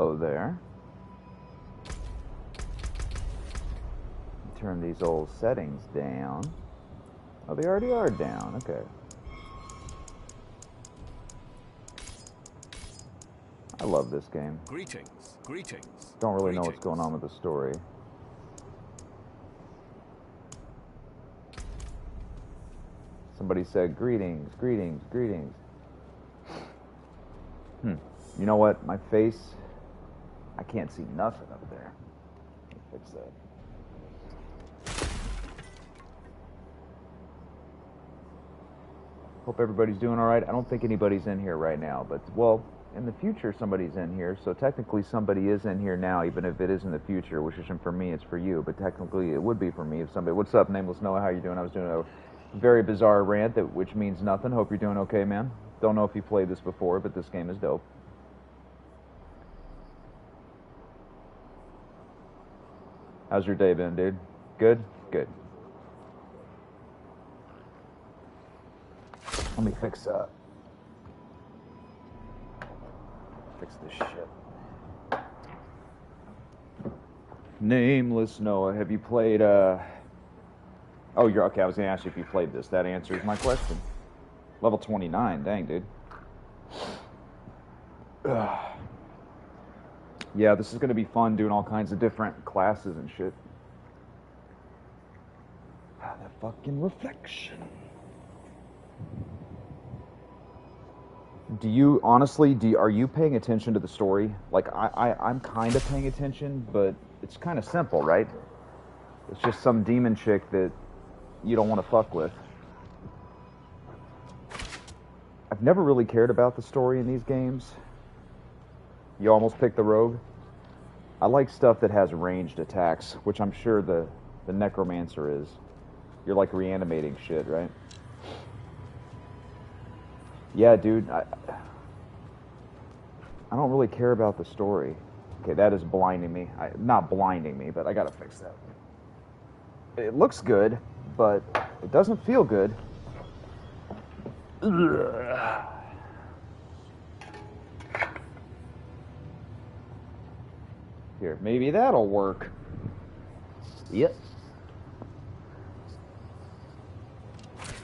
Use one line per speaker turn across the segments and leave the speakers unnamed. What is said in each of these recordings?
Hello there. Turn these old settings down. Oh, they already are down. Okay. I love this game.
Greetings, greetings.
Don't really know what's going on with the story. Somebody said greetings, greetings, greetings. You know what? My face, I can't see nothing up there. Let me fix that. Hope everybody's doing all right. I don't think anybody's in here right now, but, well, in the future somebody's in here, so technically somebody is in here now, even if it is in the future, which isn't for me, it's for you, but technically it would be for me if somebody... What's up, Nameless Noah? How you doing? I was doing a very bizarre rant, which means nothing. Hope you're doing okay, man. Don't know if you played this before, but this game is dope. How's your day been, dude? Good? Good. Let me fix this shit. Nameless Noah, have you played, Oh, you're okay. I was gonna ask you if you played this. That answers my question. Level 29, dang, dude. Yeah, this is gonna be fun doing all kinds of different classes and shit. That fucking reflection. Do you, honestly, are you paying attention to the story? Like, I'm kind of paying attention, but it's kind of simple, right? It's just some demon chick that you don't want to fuck with. I've never really cared about the story in these games. You almost picked the rogue. I like stuff that has ranged attacks, which I'm sure the necromancer is. You're like reanimating shit, right? Yeah, dude, I don't really care about the story. Okay, that is blinding me. Not blinding me, but I gotta fix that. It looks good, but it doesn't feel good. Here, maybe that'll work. Yep.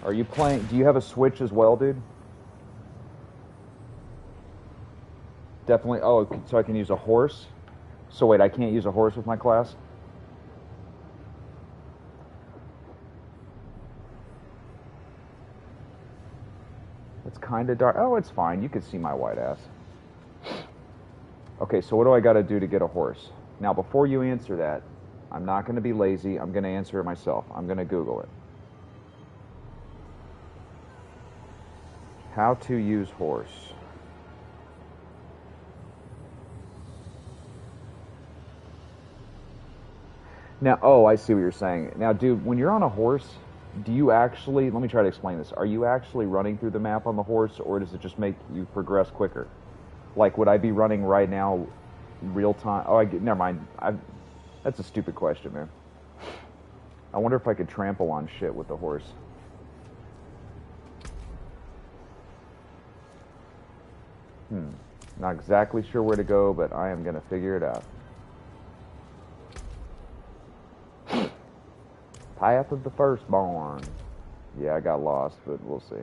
Are you playing... Do you have a Switch as well, dude? Definitely. Oh, so I can use a horse? So wait, I can't use a horse with my class? It's kind of dark. Oh, it's fine. You can see my white ass. Okay, so what do I got to do to get a horse? Now, before you answer that, I'm not going to be lazy. I'm going to answer it myself. I'm going to Google it. How to use horse. Now, oh, I see what you're saying. Now, dude, when you're on a horse, do you actually, let me try to explain this. Are you actually running through the map on the horse, or does it just make you progress quicker? Like, would I be running right now, real time? Oh, never mind. That's a stupid question, man. I wonder if I could trample on shit with the horse. Not exactly sure where to go, but I am going to figure it out. Path of the Firstborn. Yeah, I got lost, but we'll see.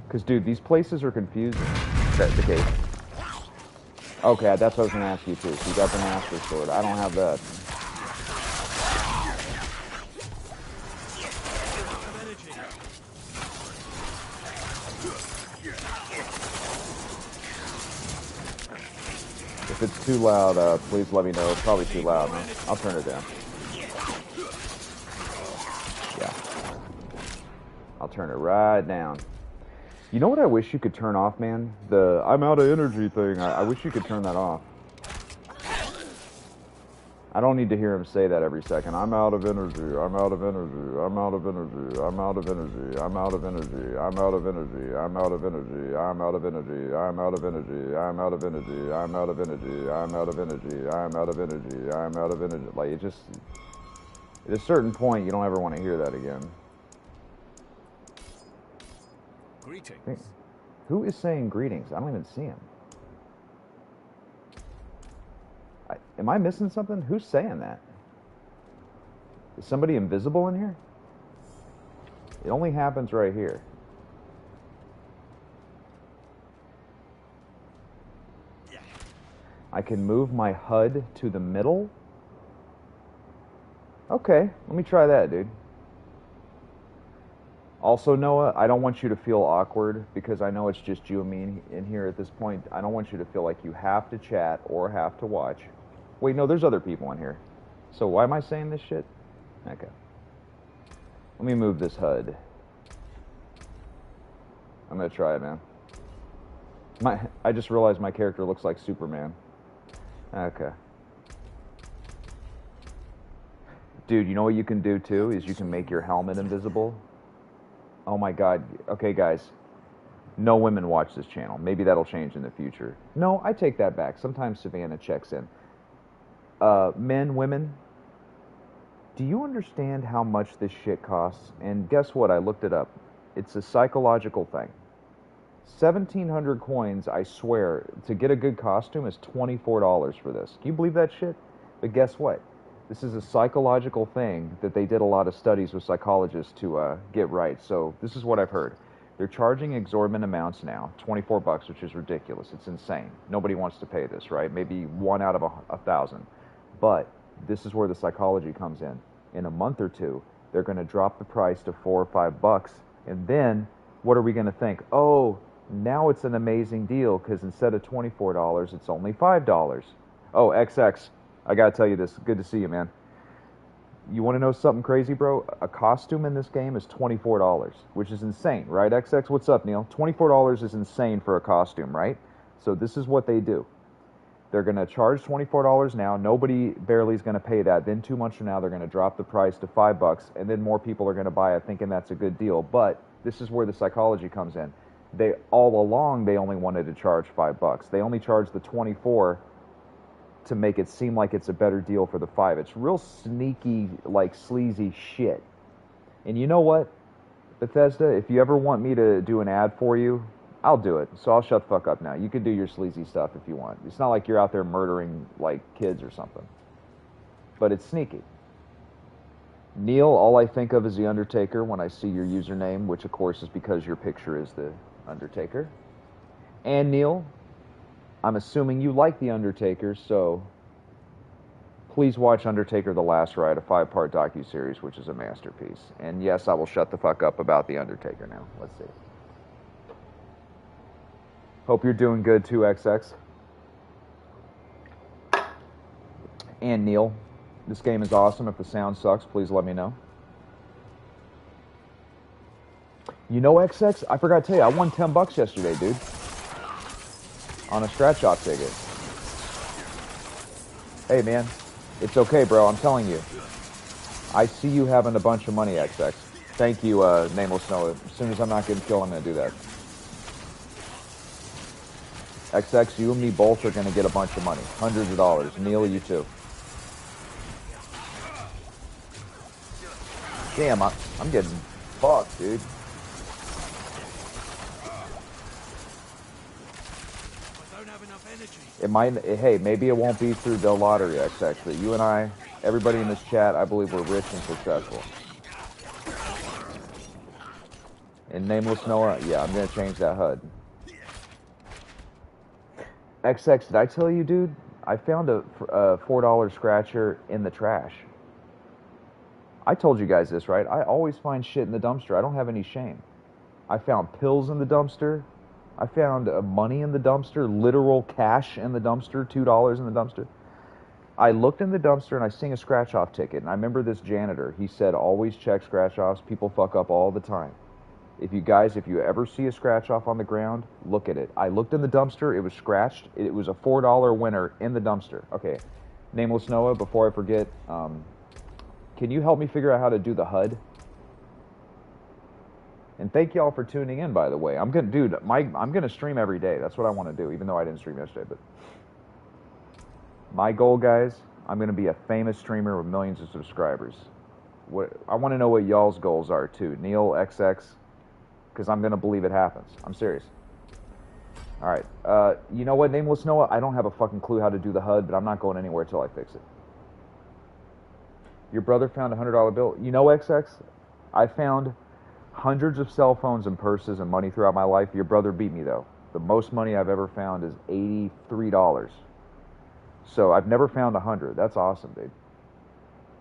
Because, dude, these places are confusing. That's the case. Okay, that's what I was going to ask you, too. So you got the Master Sword. I don't have that. If it's too loud, please let me know. It's probably too loud, man. I'll turn it down. Yeah. I'll turn it right down. You know what I wish you could turn off, man? The I'm out of energy thing. I wish you could turn that off. I don't need to hear him say that every second. I'm out of energy. I'm out of energy. I'm out of energy. I'm out of energy. I'm out of energy. I'm out of energy. I'm out of energy. I'm out of energy. I'm out of energy. I'm out of energy. I'm out of energy. I'm out of energy. I'm out of energy. I'm out of energy. Like, it just, at a certain point, you don't ever want to hear that again.
Greetings.
Who is saying greetings? I don't even see him. Am I missing something? Who's saying that? Is somebody invisible in here? It only happens right here. I can move my HUD to the middle. Okay, let me try that, dude. Also, Noah, I don't want you to feel awkward because I know it's just you and me in here at this point. I don't want you to feel like you have to chat or have to watch. Wait, no, there's other people in here. So why am I saying this shit? Okay. Let me move this HUD. I'm gonna try it, man. I just realized my character looks like Superman. Okay. Dude, you know what you can do too? Is you can make your helmet invisible. Oh my god. Okay, guys. No women watch this channel. Maybe that'll change in the future. No, I take that back. Sometimes Savannah checks in. Men, women, do you understand how much this shit costs? And guess what? I looked it up. It's a psychological thing. 1,700 coins, I swear, to get a good costume is $24 for this. Can you believe that shit? But guess what? This is a psychological thing that they did a lot of studies with psychologists to get right. So this is what I've heard. They're charging exorbitant amounts now, 24 bucks, which is ridiculous. It's insane. Nobody wants to pay this, right? Maybe 1 out of 1,000. But this is where the psychology comes in. In a month or two, they're going to drop the price to $4 or $5, and then what are we going to think? Oh, now it's an amazing deal because instead of $24, it's only $5. Oh, XX, I got to tell you this. Good to see you, man. You want to know something crazy, bro? A costume in this game is $24, which is insane, right? XX, what's up, Neil? $24 is insane for a costume, right? So this is what they do. They're going to charge $24 now. Nobody barely is going to pay that. Then 2 months from now, they're going to drop the price to $5, and then more people are going to buy it thinking that's a good deal. But this is where the psychology comes in. They all along they only wanted to charge $5. They only charged the 24 to make it seem like it's a better deal for the 5. It's real sneaky, like sleazy shit. And you know what, Bethesda, if you ever want me to do an ad for you, I'll do it. So I'll shut the fuck up now. You can do your sleazy stuff if you want. It's not like you're out there murdering like kids or something. But it's sneaky. Neil, all I think of is The Undertaker when I see your username, which of course is because your picture is The Undertaker. And Neil, I'm assuming you like The Undertaker, so please watch Undertaker The Last Ride, a 5-part docuseries, which is a masterpiece. And yes, I will shut the fuck up about The Undertaker now. Let's see. Hope you're doing good too, XX. And Neil, this game is awesome. If the sound sucks, please let me know. You know, XX, I forgot to tell you, I won $10 yesterday, dude. On a scratch-off ticket. Hey, man. It's okay, bro. I'm telling you. I see you having a bunch of money, XX. Thank you, Nameless Noah. As soon as I'm not getting killed, I'm going to do that. XX, you and me both are going to get a bunch of money. Hundreds of dollars. Neil, you too. Damn, I'm getting fucked, dude. It might, hey, maybe it won't be through the lottery, XX, but you and I, everybody in this chat, I believe we're rich and successful. And Nameless Noah, yeah, I'm going to change that HUD. XX, did I tell you, dude? I found a $4 scratcher in the trash. I told you guys this, right? I always find shit in the dumpster. I don't have any shame. I found pills in the dumpster. I found money in the dumpster, literal cash in the dumpster, $2 in the dumpster. I looked in the dumpster and I seen a scratch-off ticket. And I remember this janitor. He said, always check scratch-offs. People fuck up all the time. If you ever see a scratch-off on the ground, look at it. I looked in the dumpster. It was scratched. It was a $4 winner in the dumpster. Okay. Nameless Noah, before I forget, can you help me figure out how to do the HUD? And thank y'all for tuning in, by the way. I'm gonna stream every day. That's what I want to do, even though I didn't stream yesterday. But my goal, guys, I'm gonna be a famous streamer with millions of subscribers. I want to know what y'all's goals are too, Neil XX, because I'm gonna believe it happens. I'm serious. All right. You know what, Nameless Noah? I don't have a fucking clue how to do the HUD, but I'm not going anywhere till I fix it. Your brother found a $100 bill. You know, XX? I found hundreds of cell phones and purses and money throughout my life. Your brother beat me, though. The most money I've ever found is $83. So I've never found 100. That's awesome, dude.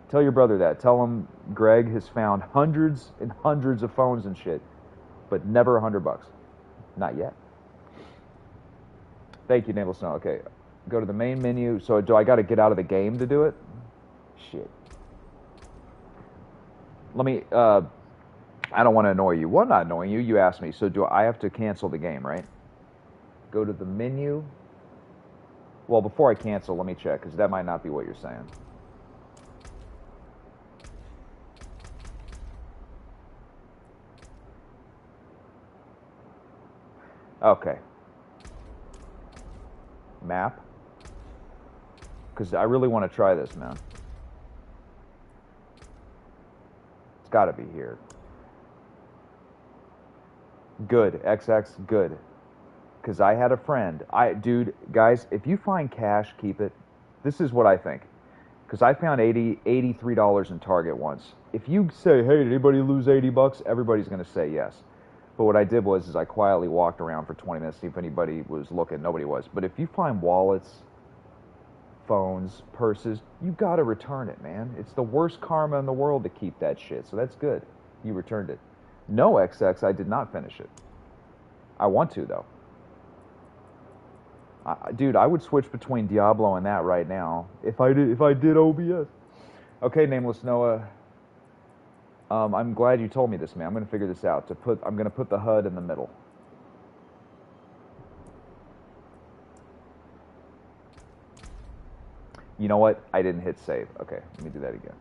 Tell your brother that. Tell him Greg has found hundreds and hundreds of phones and shit, but never $100. Not yet. Thank you, Nameless Snow. Okay, go to the main menu. So do I got to get out of the game to do it? Shit. Let me. I don't want to annoy you. Well, I'm not annoying you. You asked me. So do I have to cancel the game, right? Go to the menu. Well, before I cancel, let me check, because that might not be what you're saying. Okay. Map. Because I really want to try this, man. It's got to be here. Good. XX, good. Because I had a friend. Dude, guys, if you find cash, keep it. This is what I think. Because I found $83 in Target once. If you say, hey, did anybody lose $80? Everybody's going to say yes. But what I did was I quietly walked around for 20 minutes, see if anybody was looking. Nobody was. But if you find wallets, phones, purses, you got to return it, man. It's the worst karma in the world to keep that shit. So that's good. You returned it. No, XX, I did not finish it. I want to, though. Dude, I would switch between Diablo and that right now if I did OBS. Okay, Nameless Noah. I'm glad you told me this, man. I'm gonna figure this out. I'm gonna put the HUD in the middle. You know what? I didn't hit save. Okay, let me do that again.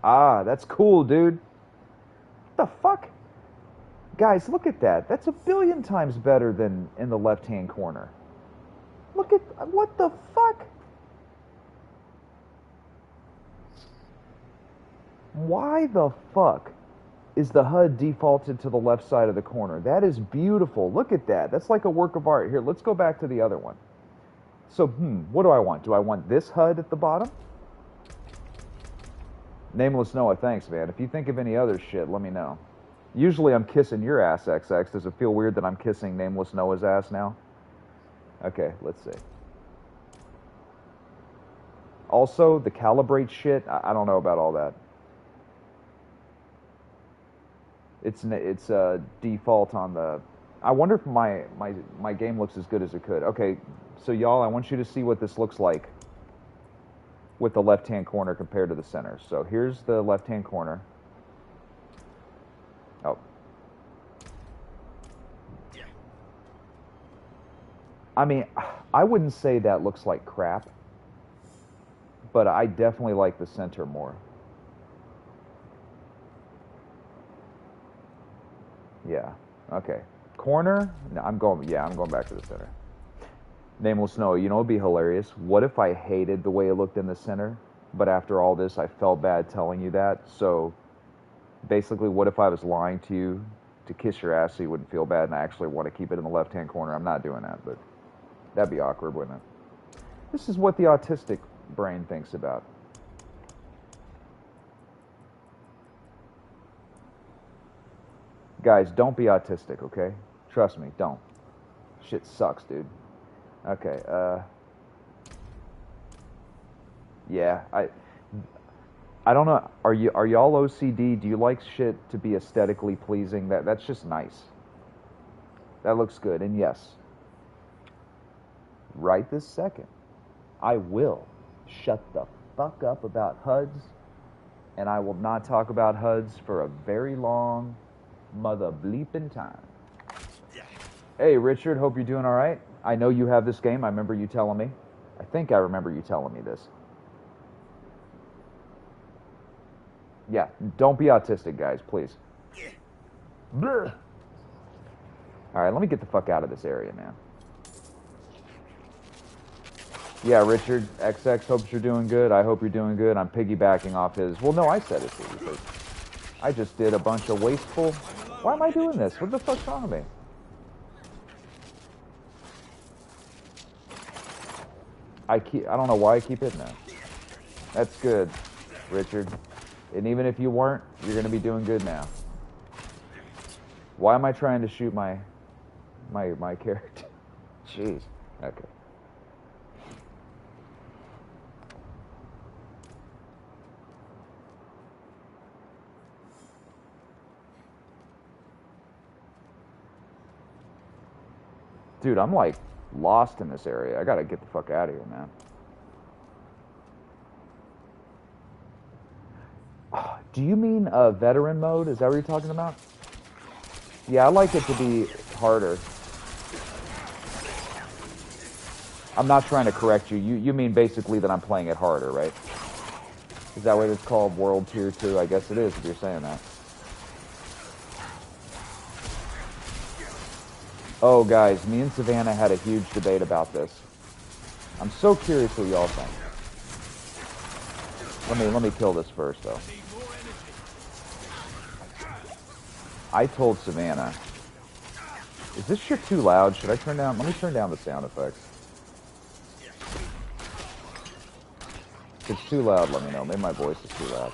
Ah, that's cool, dude. What the fuck? Guys, look at that. That's a billion times better than in the left-hand corner. Look at... What the fuck? Why the fuck is the HUD defaulted to the left side of the corner? That is beautiful. Look at that. That's like a work of art. Here, let's go back to the other one. So, what do I want? Do I want this HUD at the bottom? Nameless Noah, thanks, man. If you think of any other shit, let me know. Usually I'm kissing your ass, XX. Does it feel weird that I'm kissing Nameless Noah's ass now? Okay, let's see. Also, the calibrate shit, I don't know about all that. It's default on the... I wonder if my game looks as good as it could. Okay, so y'all, I want you to see what this looks like with the left-hand corner compared to the center. So here's the left-hand corner. Oh. I mean, I wouldn't say that looks like crap, but I definitely like the center more. Yeah. Okay. Corner? No, I'm going back to the center. Nameless Snow, you know what would be hilarious? What if I hated the way it looked in the center, but after all this, I felt bad telling you that? So, basically, what if I was lying to you to kiss your ass so you wouldn't feel bad, and I actually want to keep it in the left-hand corner? I'm not doing that, but that'd be awkward, wouldn't it? This is what the autistic brain thinks about. Guys, don't be autistic, okay? Trust me, don't. Shit sucks, dude. Okay, yeah, I don't know. Are y'all OCD? Do you like shit to be aesthetically pleasing? That's just nice. That looks good. And yes, right this second, I will shut the fuck up about HUDs, and I will not talk about HUDs for a very long mother bleeping time. Hey, Richard, hope you're doing all right. I know you have this game. I remember you telling me. I think I remember you telling me this. Yeah, don't be autistic, guys, please. Blech. All right, let me get the fuck out of this area, man. Yeah, Richard XX hopes you're doing good. I hope you're doing good. I'm piggybacking off his. Well, no, I said it to you because I just did a bunch of wasteful. Why am I doing this? What the fuck's wrong with me? I don't know why I keep hitting that. That's good, Richard. And even if you weren't, you're gonna be doing good now. Why am I trying to shoot my character? Jeez. Okay. Dude, I'm like lost in this area. I gotta get the fuck out of here, man. Do you mean veteran mode? Is that what you're talking about? Yeah, I like it to be harder. I'm not trying to correct you. You mean basically that I'm playing it harder, right? Is that what it's called? World Tier 2? I guess it is if you're saying that. Oh, guys, me and Savannah had a huge debate about this. I'm so curious what y'all think. Let me kill this first, though. I told Savannah, is this shit too loud? Should I turn down? Let me turn down the sound effects. If it's too loud, let me know. Maybe my voice is too loud.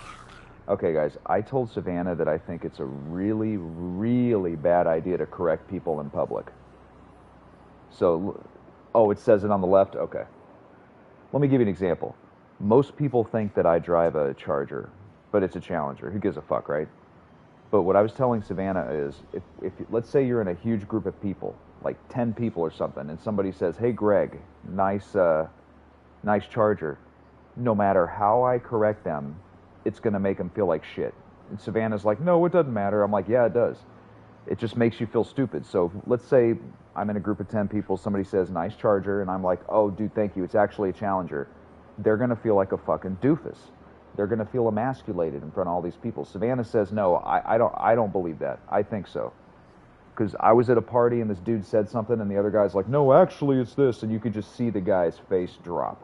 Okay, guys, I told Savannah that I think it's a really, really bad idea to correct people in public. So, oh, it says it on the left? Okay. Let me give you an example. Most people think that I drive a Charger, but it's a Challenger. Who gives a fuck, right? But what I was telling Savannah is, if let's say you're in a huge group of people, like 10 people or something, and somebody says, "Hey, Greg, nice Charger," no matter how I correct them, it's going to make them feel like shit. And Savannah's like, "No, it doesn't matter." I'm like, "Yeah, it does. It just makes you feel stupid." So let's say I'm in a group of 10 people, somebody says, "Nice Charger," and I'm like, "Oh, dude, thank you. It's actually a Challenger." They're going to feel like a fucking doofus. They're going to feel emasculated in front of all these people. Savannah says, "No, I don't believe that. I think so." Because I was at a party and this dude said something and the other guy's like, "No, actually it's this," and you could just see the guy's face drop.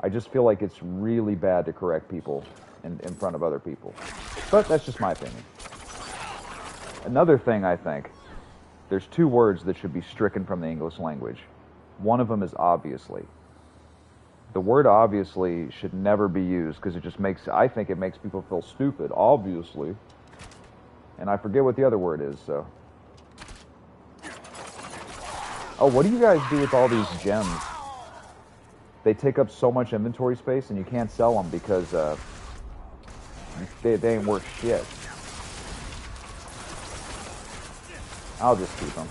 I just feel like it's really bad to correct people in front of other people. But that's just my opinion. Another thing I think, there's two words that should be stricken from the English language. One of them is obviously. The word obviously should never be used because it just makes, I think it makes people feel stupid, obviously. And I forget what the other word is, so. Oh, what do you guys do with all these gems? They take up so much inventory space and you can't sell them because they ain't worth shit. I'll just keep them.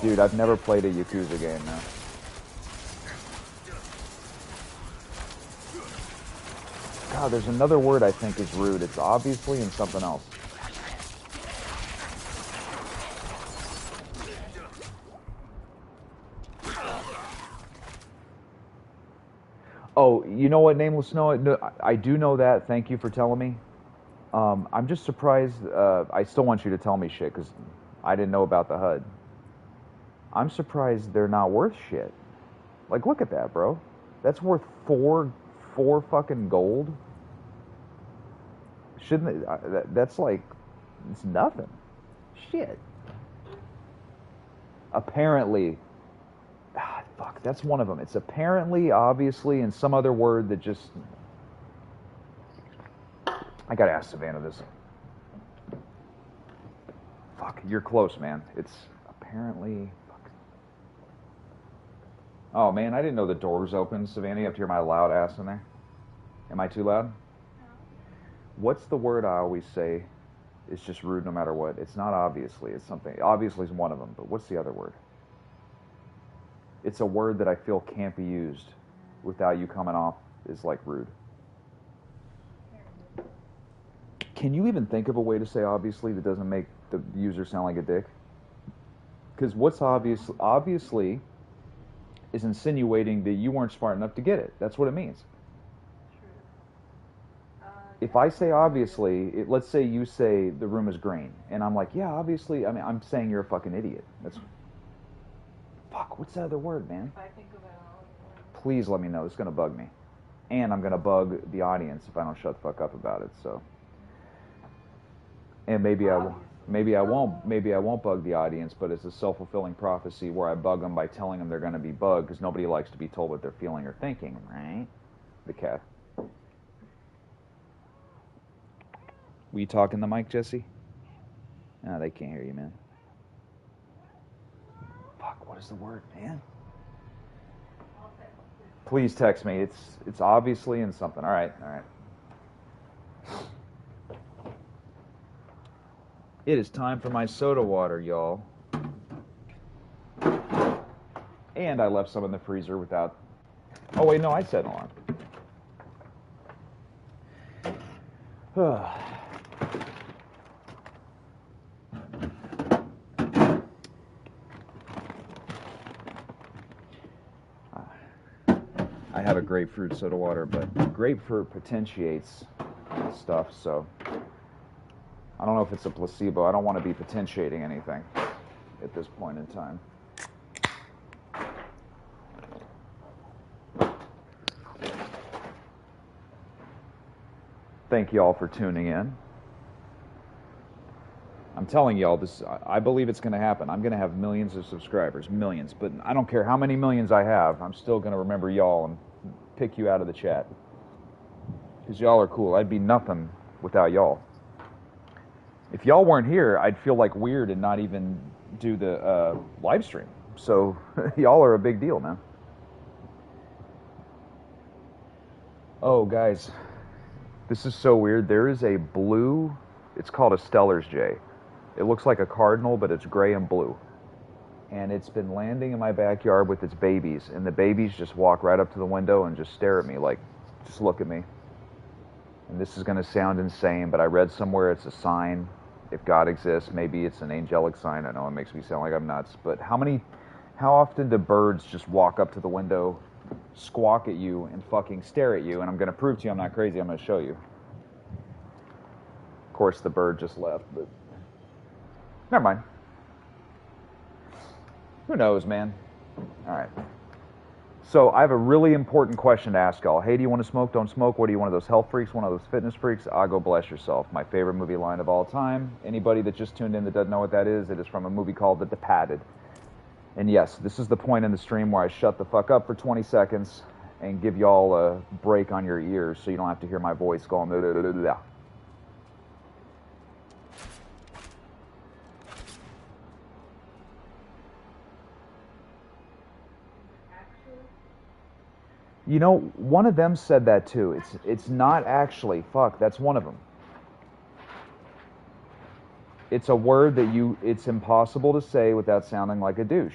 Dude, I've never played a Yakuza game now. God, there's another word I think is rude. It's obviously and something else. Oh, you know what, Nameless Snow? No, I do know that. Thank you for telling me. I'm just surprised. I still want you to tell me shit because I didn't know about the HUD. I'm surprised they're not worth shit. Like, look at that, bro. That's worth four fucking gold. Shouldn't it? That's like, it's nothing. Shit. Apparently, fuck, that's one of them. It's apparently, obviously, and some other word that just. I gotta ask Savannah this. Fuck, you're close, man. It's apparently. Fuck. Oh man, I didn't know the doors open. Savannah, you have to hear my loud ass in there. Am I too loud? No. What's the word I always say is just rude no matter what? It's not obviously. It's something. Obviously is one of them, but what's the other word? It's a word that I feel can't be used without you coming off as like rude. Can you even think of a way to say obviously that doesn't make the user sound like a dick? Because what's obviously is insinuating that you weren't smart enough to get it. That's what it means. If I say obviously, let's say you say the room is green, and I'm like, yeah, obviously, I mean, I'm saying you're a fucking idiot. That's Fuck, what's that other word, man?
If I think of it all.
Please let me know. It's going to bug me. And I'm going to bug the audience if I don't shut the fuck up about it, so. And maybe I won't bug the audience, but it's a self-fulfilling prophecy where I bug them by telling them they're going to be bugged, because nobody likes to be told what they're feeling or thinking, right? The cat. Were you talking the mic, Jesse? No, they can't hear you, man. Fuck, what is the word, man? Please text me. It's obviously in something. All right. It is time for my soda water, y'all. And I left some in the freezer without... Oh, wait, no, I set an alarm. I have a grapefruit soda water, but grapefruit potentiates stuff, so I don't know if it's a placebo. I don't want to be potentiating anything at this point in time. Thank you all for tuning in. I'm telling y'all this. I believe it's going to happen. I'm going to have millions of subscribers, millions. But I don't care how many millions I have. I'm still going to remember y'all and pick you out of the chat. Because y'all are cool. I'd be nothing without y'all. If y'all weren't here, I'd feel like weird and not even do the live stream. So y'all are a big deal, man. Oh, guys. This is so weird. There is a blue... It's called a Stellar's Jay. It looks like a cardinal, but it's gray and blue. And it's been landing in my backyard with its babies. And the babies just walk right up to the window and just stare at me, like, just look at me. And this is going to sound insane, but I read somewhere it's a sign. If God exists, maybe it's an angelic sign. I know it makes me sound like I'm nuts. But how often do birds just walk up to the window, squawk at you, and fucking stare at you? And I'm going to prove to you I'm not crazy. I'm going to show you. Of course, the bird just left, but never mind. Who knows, man? All right. So I have a really important question to ask y'all. Hey, do you want to smoke? Don't smoke. What are you, one of those health freaks? One of those fitness freaks? Ah, go bless yourself. My favorite movie line of all time. Anybody that just tuned in that doesn't know what that is, it is from a movie called The Departed. And yes, this is the point in the stream where I shut the fuck up for 20 seconds and give y'all a break on your ears so you don't have to hear my voice going da da da da da. You know, one of them said that too. It's not actually. Fuck, that's one of them. It's a word that it's impossible to say without sounding like a douche.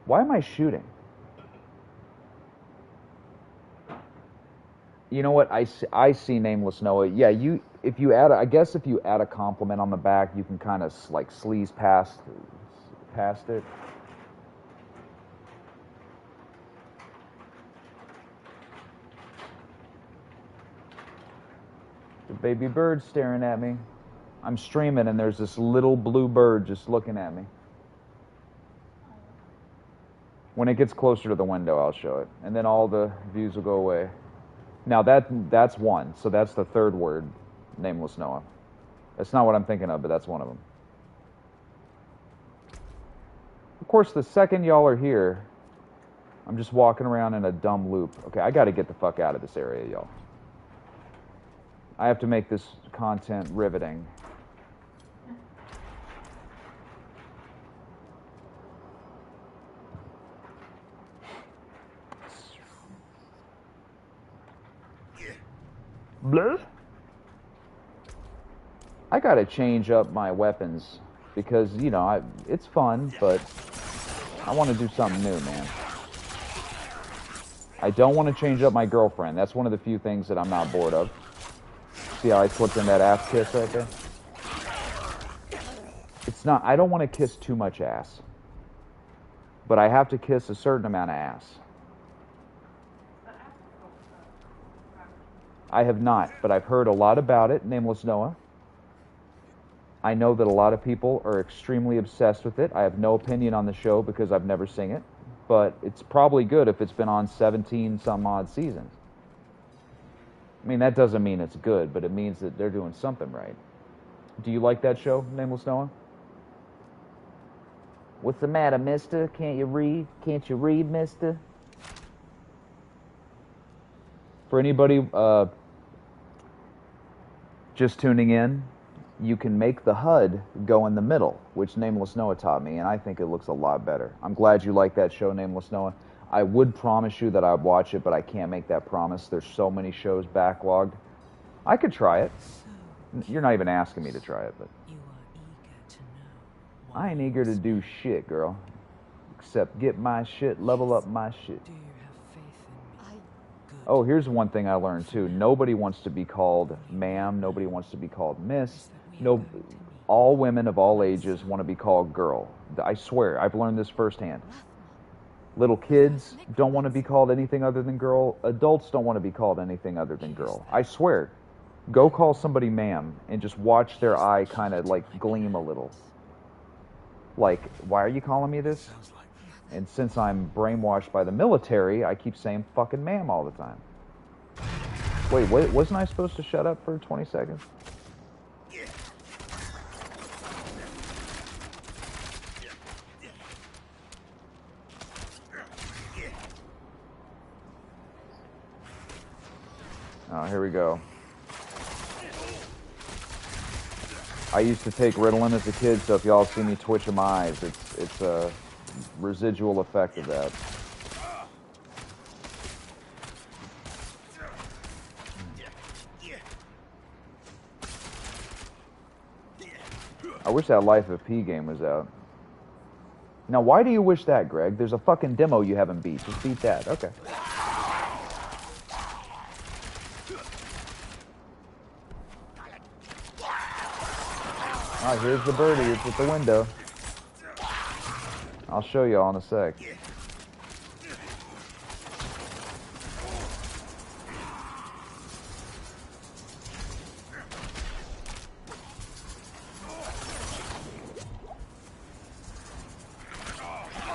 Why am I shooting? You know what? I see Nameless Noah. Yeah, if you add a compliment on the back, you can kind of like sleaze past it. The baby bird's staring at me. I'm streaming and there's this little blue bird just looking at me. When it gets closer to the window, I'll show it. And then all the views will go away. Now that's one. So that's the third word, Nameless Noah. That's not what I'm thinking of, but that's one of them. Of course, the second y'all are here, I'm just walking around in a dumb loop. Okay, I got to get the fuck out of this area, y'all. I have to make this content riveting. Blah. I gotta change up my weapons because, you know, it's fun, but I want to do something new, man. I don't want to change up my girlfriend. That's one of the few things that I'm not bored of. See how I slipped in that ass kiss right there? It's not, I don't want to kiss too much ass. But I have to kiss a certain amount of ass. I have not, but I've heard a lot about it, Nameless Noah. I know that a lot of people are extremely obsessed with it. I have no opinion on the show because I've never seen it, but it's probably good if it's been on 17 some odd seasons. I mean, that doesn't mean it's good, but it means that they're doing something right. Do you like that show, Nameless Noah? What's the matter, mister? Can't you read? Can't you read, mister? For anybody just tuning in, you can make the HUD go in the middle, which Nameless Noah taught me, and I think it looks a lot better. I'm glad you like that show, Nameless Noah. I would promise you that I'd watch it, but I can't make that promise. There's so many shows backlogged. I could try it. You're not even asking me to try it, but I ain't eager to do shit, girl. Except get my shit, level up my shit. Oh, here's one thing I learned too. Nobody wants to be called ma'am. Nobody wants to be called miss. No, all women of all ages want to be called girl. I swear, I've learned this firsthand. Little kids don't want to be called anything other than girl. Adults don't want to be called anything other than girl. I swear. Go call somebody ma'am and just watch their eye kind of like gleam a little. Like, why are you calling me this? And since I'm brainwashed by the military, I keep saying fucking ma'am all the time. Wait, wasn't I supposed to shut up for 20 seconds? Oh, here we go. I used to take Ritalin as a kid, so if y'all see me twitching my eyes, it's a residual effect of that. I wish that Life of P game was out. Now, why do you wish that, Greg? There's a fucking demo you haven't beat. Just beat that. Okay. Alright, here's the birdie. It's at the window. I'll show y'all in a sec.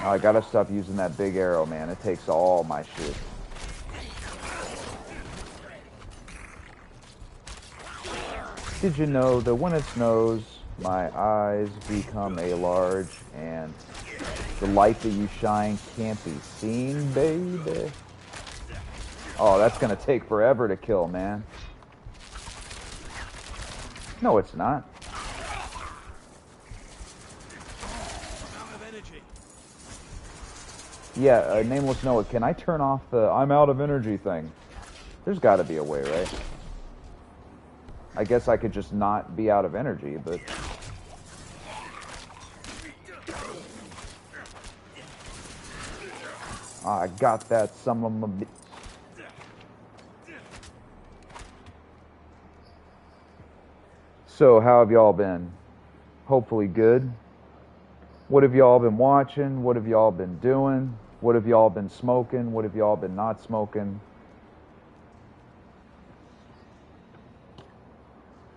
Oh, I gotta stop using that big arrow, man. It takes all my shit. Did you know that when it snows, my eyes become a large, and the light that you shine can't be seen, baby? Oh, that's gonna take forever to kill, man. No, it's not. Yeah, Nameless Noah, can I turn off the I'm out of energy thing? There's gotta be a way, right? I guess I could just not be out of energy, but... I got that son of a bitch. So, how have y'all been? Hopefully good. What have y'all been watching? What have y'all been doing? What have y'all been smoking? What have y'all been not smoking?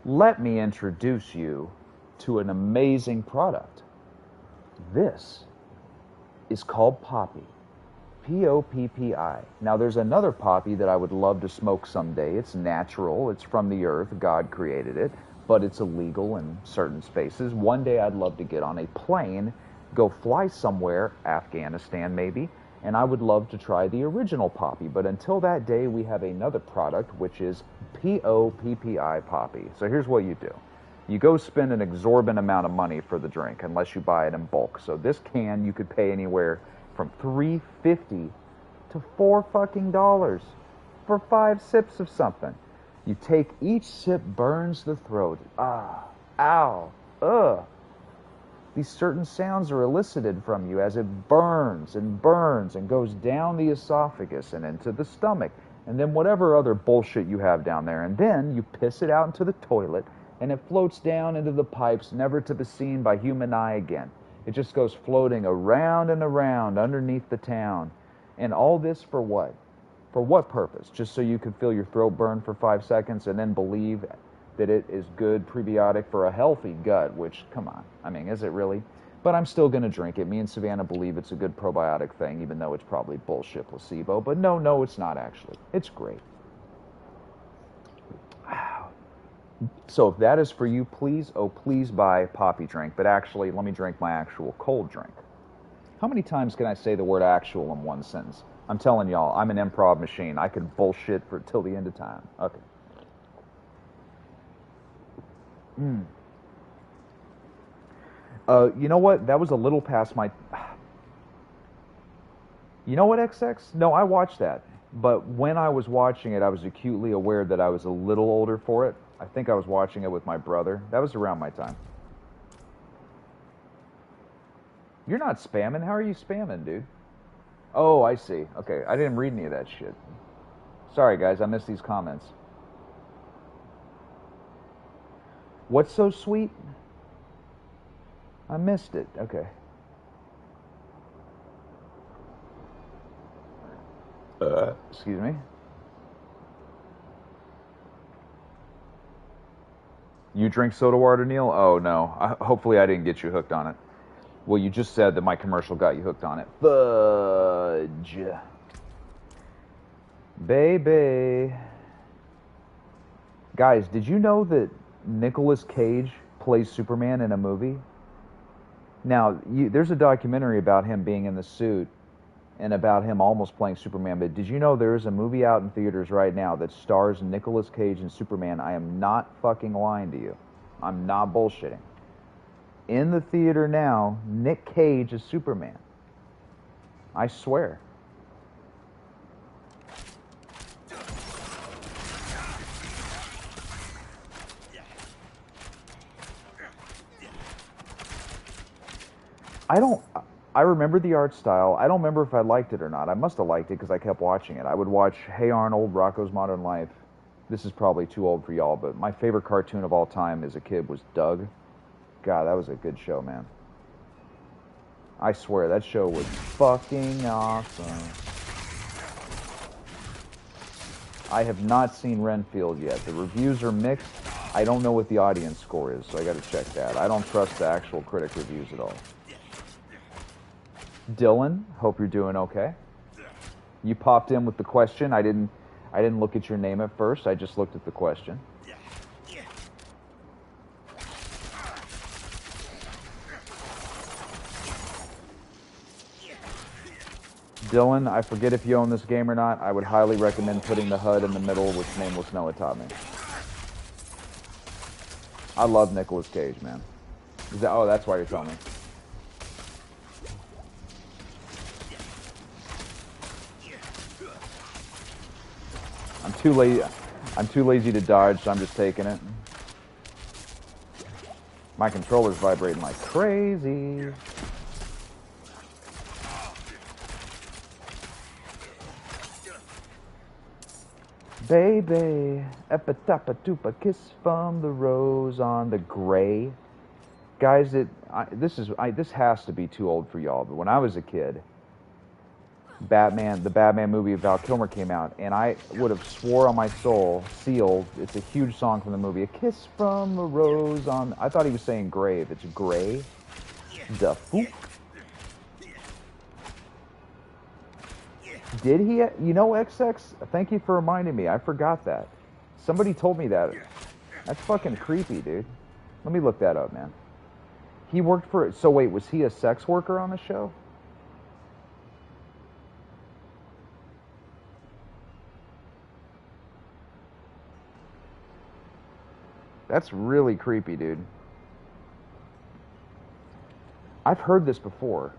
Let me introduce you to an amazing product. This is called Poppy. P-O-P-P-I. Now, there's another poppy that I would love to smoke someday. It's natural. It's from the earth. God created it. But it's illegal in certain spaces. One day I'd love to get on a plane, go fly somewhere, Afghanistan maybe, and I would love to try the original poppy. But until that day, we have another product, which is P-O-P-P-I poppy. So here's what you do. You go spend an exorbitant amount of money for the drink, unless you buy it in bulk. So this can, you could pay anywhere from $3.50 to $4 fucking dollars for 5 sips of something. You take each sip, burns the throat. Ah, ow, ugh. These certain sounds are elicited from you as it burns and burns and goes down the esophagus and into the stomach, and then whatever other bullshit you have down there. And then you piss it out into the toilet, and it floats down into the pipes, never to be seen by human eye again. It just goes floating around and around underneath the town. And all this for what? For what purpose? Just so you could feel your throat burn for 5 seconds and then believe that it is good prebiotic for a healthy gut, which, come on, I mean, is it really? But I'm still going to drink it. Me and Savannah believe it's a good probiotic thing, even though it's probably bullshit placebo. But no, it's not actually. It's great. So if that is for you, please, oh, please buy Poppy drink. But actually, let me drink my actual cold drink. How many times can I say the word actual in one sentence? I'm telling y'all, I'm an improv machine. I could bullshit for till the end of time. Okay. You know what? That was a little past my... You know what, XX? No, I watched that. But when I was watching it, I was acutely aware that I was a little older for it. I think I was watching it with my brother. That was around my time. You're not spamming? How are you spamming, dude? Oh, I see. Okay, I didn't read any of that shit. Sorry, guys, I missed these comments. What's so sweet? I missed it. Okay. Excuse me. You drink soda water, Neil? Oh, no. Hopefully I didn't get you hooked on it. Well, you just said that my commercial got you hooked on it. Fudge. Baby. Guys, did you know that Nicolas Cage plays Superman in a movie? Now, there's a documentary about him being in the suit and about him almost playing Superman, but did you know there is a movie out in theaters right now that stars Nicolas Cage and Superman? I am not fucking lying to you. I'm not bullshitting. In the theater now, Nick Cage is Superman. I swear. I remember the art style. I don't remember if I liked it or not. I must have liked it because I kept watching it. I would watch Hey Arnold, Rocko's Modern Life. This is probably too old for y'all, but my favorite cartoon of all time as a kid was Doug. God, that was a good show, man. I swear, that show was fucking awesome. I have not seen Renfield yet. The reviews are mixed. I don't know what the audience score is, so I gotta check that. I don't trust the actual critic reviews at all. Dylan, hope you're doing okay. You popped in with the question. I didn't look at your name at first. I just looked at the question. Dylan, I forget if you own this game or not. I would highly recommend putting the HUD in the middle, which Nameless Noah taught me. I love Nicolas Cage, man. Oh, that's why you're telling me. I'm too lazy to dodge, so I'm just taking it. My controller's vibrating like crazy. Baby, epitapa kiss from the rose on the gray. Guys, this has to be too old for y'all, but when I was a kid, the Batman movie of Val Kilmer came out, and I would have swore on my soul, Seal, it's a huge song from the movie, a kiss from a rose on, I thought he was saying grave, it's gray, the fook. Did he, you know, XX, thank you for reminding me, I forgot that. Somebody told me that. That's fucking creepy, dude. Let me look that up, man. He worked for, so wait, was he a sex worker on the show? That's really creepy, dude. I've heard this before.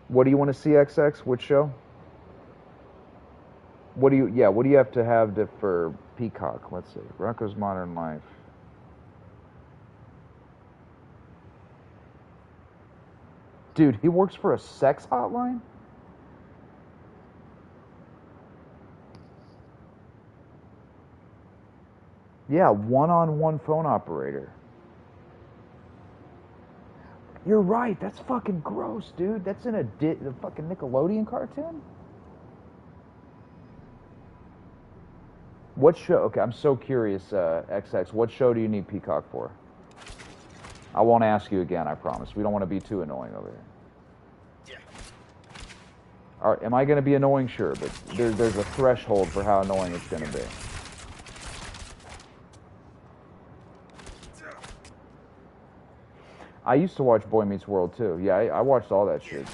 What do you want to see, XX? Which show? What do you have to have for Peacock? Let's see. Rocko's Modern Life. Dude, he works for a sex hotline? Yeah, one-on-one phone operator. You're right. That's fucking gross, dude. That's in a fucking Nickelodeon cartoon? What show? Okay, I'm so curious, XX. What show do you need Peacock for? I won't ask you again, I promise. We don't want to be too annoying over here. Am I going to be annoying? Sure, but there's a threshold for how annoying it's going to be. I used to watch Boy Meets World, too. Yeah, I watched all that shit.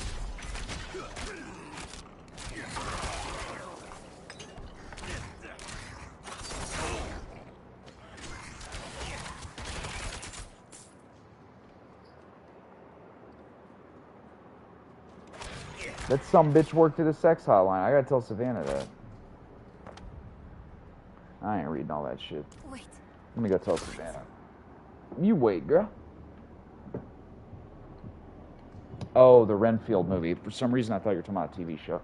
That some bitch worked at a sex hotline. I gotta tell Savannah that. I ain't reading all that shit.
Wait.
Let me go tell Savannah. You wait, girl. Oh, the Renfield movie. For some reason, I thought you were talking about a TV show.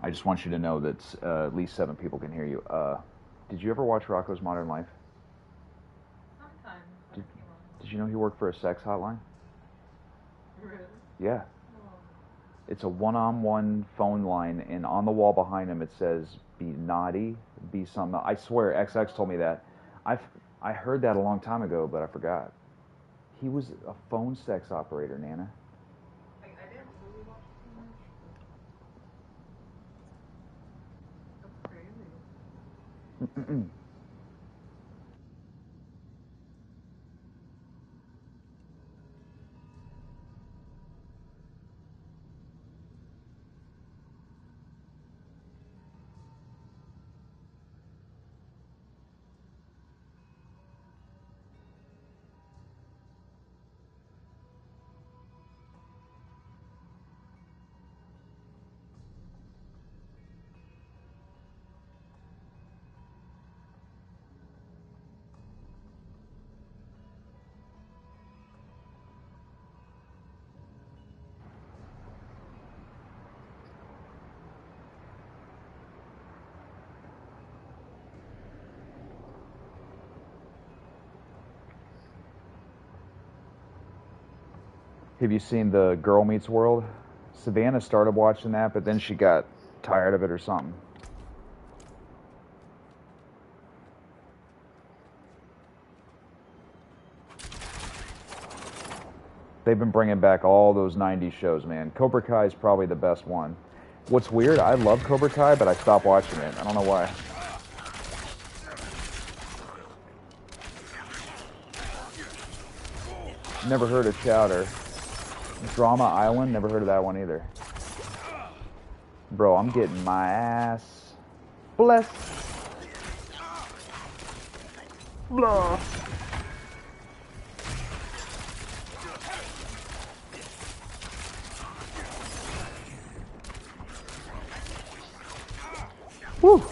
I just want you to know that at least 7 people can hear you. Did you ever watch Rocko's Modern Life?
Sometimes.
Did you know he worked for a sex hotline?
Really?
Yeah.
Oh.
It's a one-on-one phone line, and on the wall behind him it says, "Be naughty, be some." I swear, XX told me that. I heard that a long time ago, but I forgot. He was a phone sex operator, Nana.
I didn't really watch too much. That's crazy.
Have you seen the Girl Meets World? Savannah started watching that, but then she got tired of it or something. They've been bringing back all those 90s shows, man. Cobra Kai is probably the best one. What's weird, I love Cobra Kai, but I stopped watching it. I don't know why. Never heard of Chowder. Drama Island, never heard of that one either. Bro, I'm getting my ass blessed. Blah. Woo.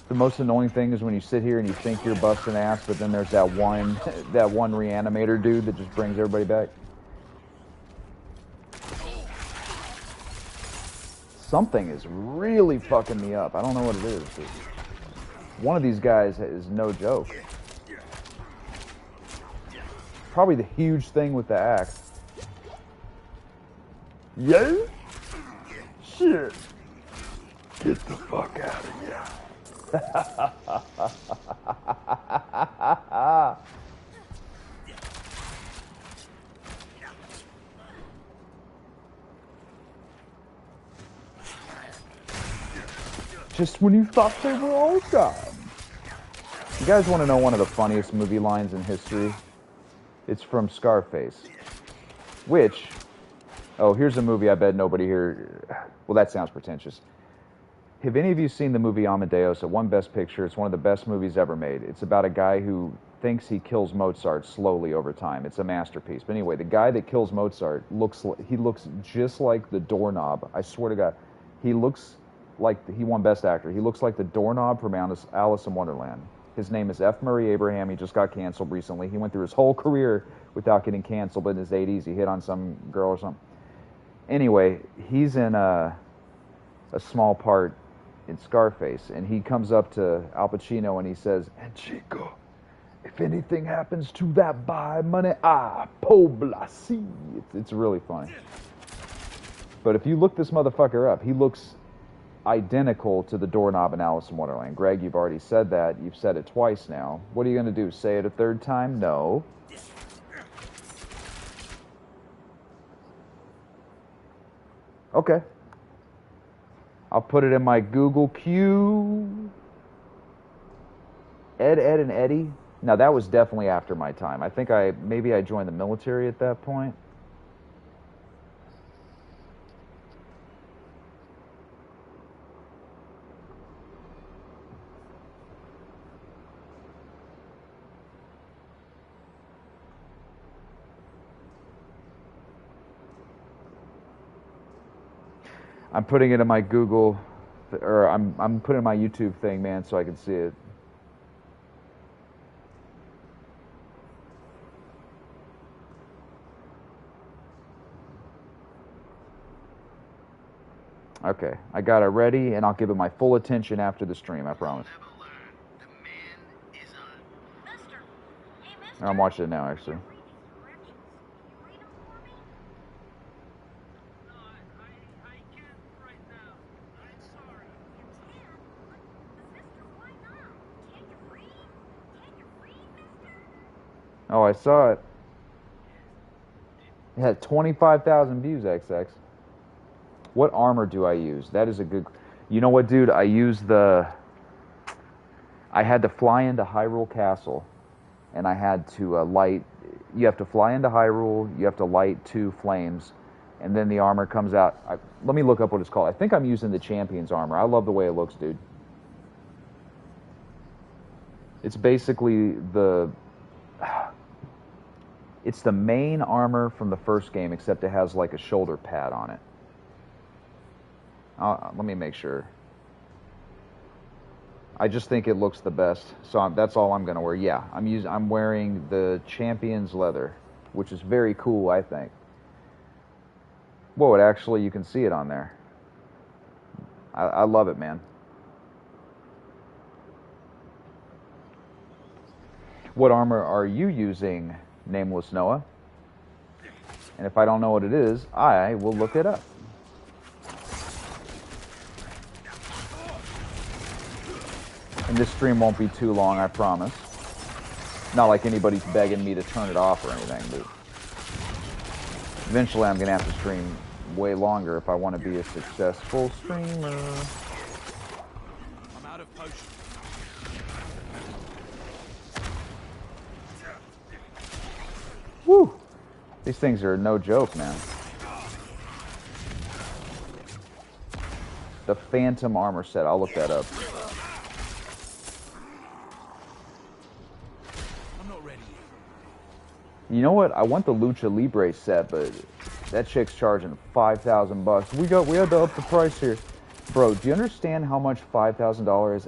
The most annoying thing is when you sit here and you think you're busting ass, but then there's that one reanimator dude that just brings everybody back. Something is really fucking me up. I don't know what it is. One of these guys is no joke. Probably the huge thing with the axe. Yeah? Shit. Get the fuck out of here. Just when you thought they were all gone. You guys want to know one of the funniest movie lines in history? It's from Scarface. Which, oh, here's a movie I bet nobody here, well, that sounds pretentious. Have any of you seen the movie Amadeus? It won Best Picture. It's one of the best movies ever made. It's about a guy who thinks he kills Mozart slowly over time. It's a masterpiece. But anyway, the guy that kills Mozart looks just like the doorknob. I swear to God, he looks like he won Best Actor. He looks like the doorknob from Alice in Wonderland. His name is F. Murray Abraham. He just got canceled recently. He went through his whole career without getting canceled, but in his 80s he hit on some girl or something. Anyway, he's in a small part in Scarface, and he comes up to Al Pacino and he says, "And Chico, if anything happens to that buy money, I poblaci." It's really funny. But if you look this motherfucker up, he looks identical to the doorknob in Alice in Wonderland. Greg, you've already said that. You've said it twice now. What are you going to do? Say it a third time? No. Okay. I'll put it in my Google queue. Ed, and Eddie. Now, that was definitely after my time. I think maybe I joined the military at that point. I'm putting it in my Google, or I'm putting it in my YouTube thing, man, so I can see it. Okay, I got it ready, and I'll give it my full attention after the stream, I promise. I'm watching it now, actually. Oh, I saw it. It had 25,000 views, XX. What armor do I use? That is a good... You know what, dude? I had to fly into Hyrule Castle, and I had to light... You have to fly into Hyrule, you have to light 2 flames, and then the armor comes out. Let me look up what it's called. I think I'm using the Champion's armor. I love the way it looks, dude. It's basically it's the main armor from the first game, except it has like a shoulder pad on it. Let me make sure. I just think it looks the best, so that's all I'm gonna wear. Yeah, I'm wearing the Champion's leather, which is very cool, I think. Whoa, you can see it on there. I love it, man. What armor are you using, Nameless Noah? And if I don't know what it is, I will look it up. And this stream won't be too long, I promise. Not like anybody's begging me to turn it off or anything, but eventually I'm going to have to stream way longer if I want to be a successful streamer. I'm out of potions. Woo! These things are no joke, man. The Phantom armor set, I'll look that up. You know what? I want the Lucha Libre set, but that chick's charging $5,000. We had to up the price here, bro. Do you understand how much $5,000 is?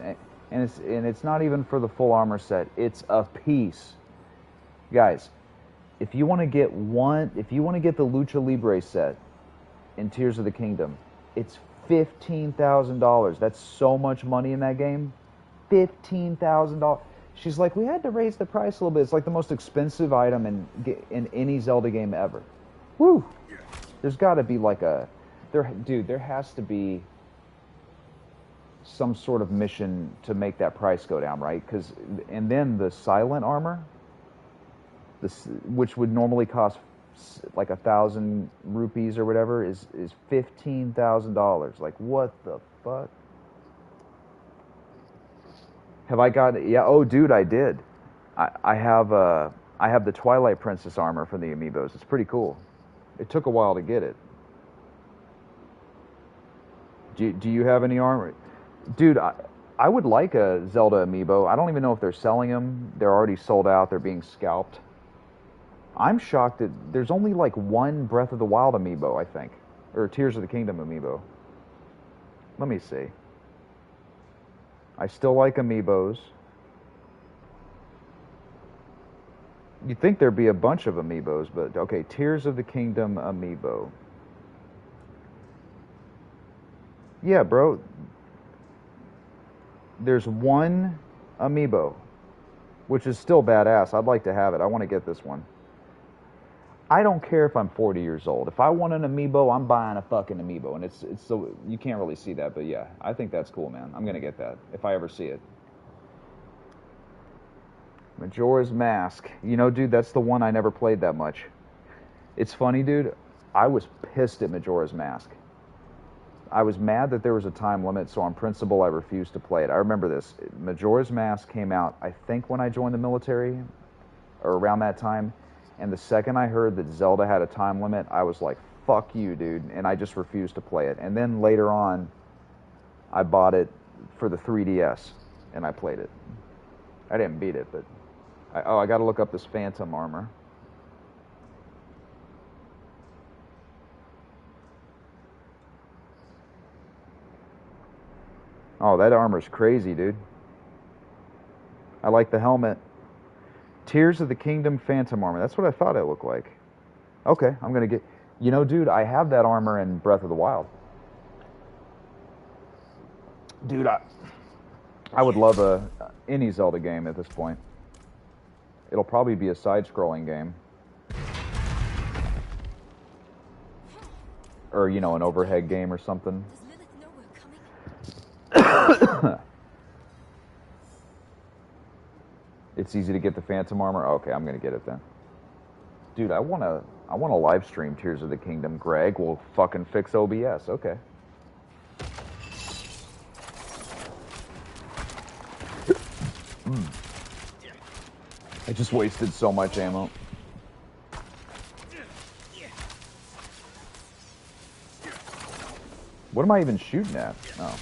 And it's not even for the full armor set. It's a piece, guys. If you want to get the Lucha Libre set in Tears of the Kingdom, it's $15,000. That's so much money in that game. $15,000. She's like, we had to raise the price a little bit. It's like the most expensive item in any Zelda game ever. Woo! There's got to be like there has to be some sort of mission to make that price go down, right? And then the silent armor, which would normally cost like 1,000 rupees or whatever, is $15,000. Like, what the fuck? Have I got it? Yeah. Oh, dude, I did. I have the Twilight Princess armor from the amiibos. It's pretty cool. It took a while to get it. Do you have any armor? Dude, I would like a Zelda amiibo. I don't even know if they're selling them. They're already sold out. They're being scalped. I'm shocked that there's only like one Breath of the Wild amiibo, I think. Or Tears of the Kingdom amiibo. Let me see. I still like amiibos. You'd think there'd be a bunch of amiibos, but okay, Tears of the Kingdom amiibo. Yeah, bro. there's one amiibo, which is still badass. I'd like to have it. I want to get this one. I don't care if I'm 40 years old. If I want an amiibo, I'm buying a fucking amiibo. And it's so, you can't really see that, but yeah, I think that's cool, man. I'm gonna get that if I ever see it. Majora's Mask. You know, dude, that's the one I never played that much. It's funny, dude. I was pissed at Majora's Mask. I was mad that there was a time limit, so on principle, I refused to play it. I remember this. Majora's Mask came out, I think, when I joined the military, or around that time. And the second I heard that Zelda had a time limit, I was like, fuck you, dude. And I just refused to play it. And then later on, I bought it for the 3DS, and I played it. I didn't beat it, but... I got to look up this Phantom armor. Oh, that armor's crazy, dude. I like the helmet. Tears of the Kingdom Phantom armor. That's what I thought it looked like. Okay, I'm going to get... You know, dude, I have that armor in Breath of the Wild. Dude, I would love any Zelda game at this point. It'll probably be a side-scrolling game. Or, you know, an overhead game or something. It's easy to get the Phantom armor? Okay, I'm gonna get it then. Dude, I wanna live stream Tears of the Kingdom. Greg will fucking fix OBS. Okay. I just wasted so much ammo. What am I even shooting at? Oh.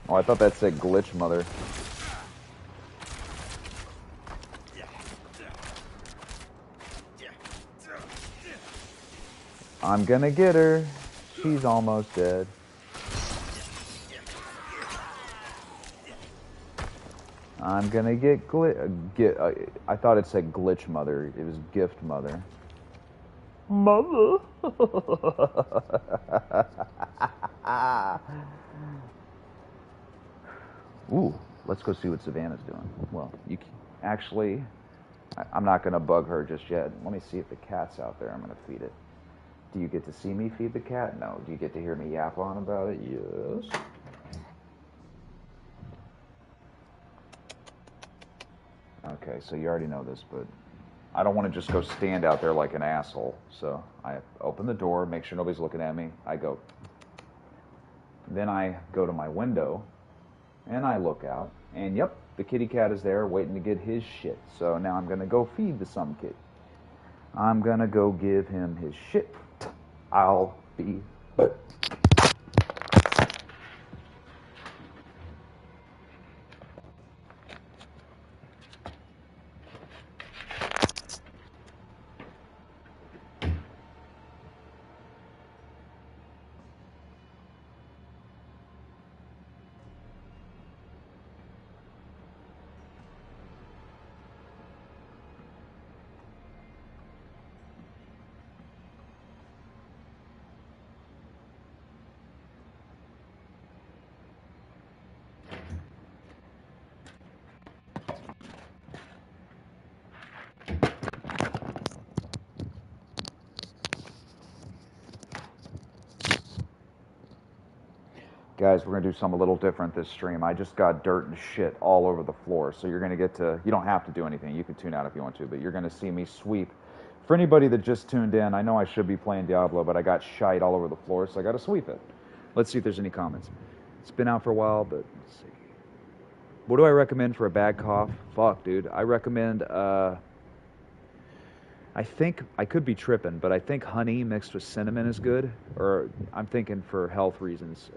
Oh, I thought that said glitch mother. I'm gonna get her. She's almost dead. I'm gonna get I thought it said glitch mother. It was gift mother. Mother. Ooh, let's go see what Savannah's doing. Well, actually, I'm not gonna bug her just yet. Let me see if the cat's out there. I'm gonna feed it. Do you get to see me feed the cat? No. Do you get to hear me yap on about it? Yes. Okay, so you already know this, but I don't want to just go stand out there like an asshole. So I open the door, make sure nobody's looking at me. I go. Then I go to my window, and I look out, and yep, the kitty cat is there waiting to get his shit. So now I'm going to go feed the some kid. I'm going to go give him his shit. I'll be... Guys, we're going to do something a little different this stream. I just got dirt and shit all over the floor, so you're going to get to... You don't have to do anything. You can tune out if you want to, but you're going to see me sweep. For anybody that just tuned in, I know I should be playing Diablo, but I got shite all over the floor, so I got to sweep it. Let's see if there's any comments. It's been out for a while, but let's see. What do I recommend for a bad cough? Fuck, dude. I recommend... I think... I could be tripping, but I think honey mixed with cinnamon is good. Or I'm thinking for health reasons...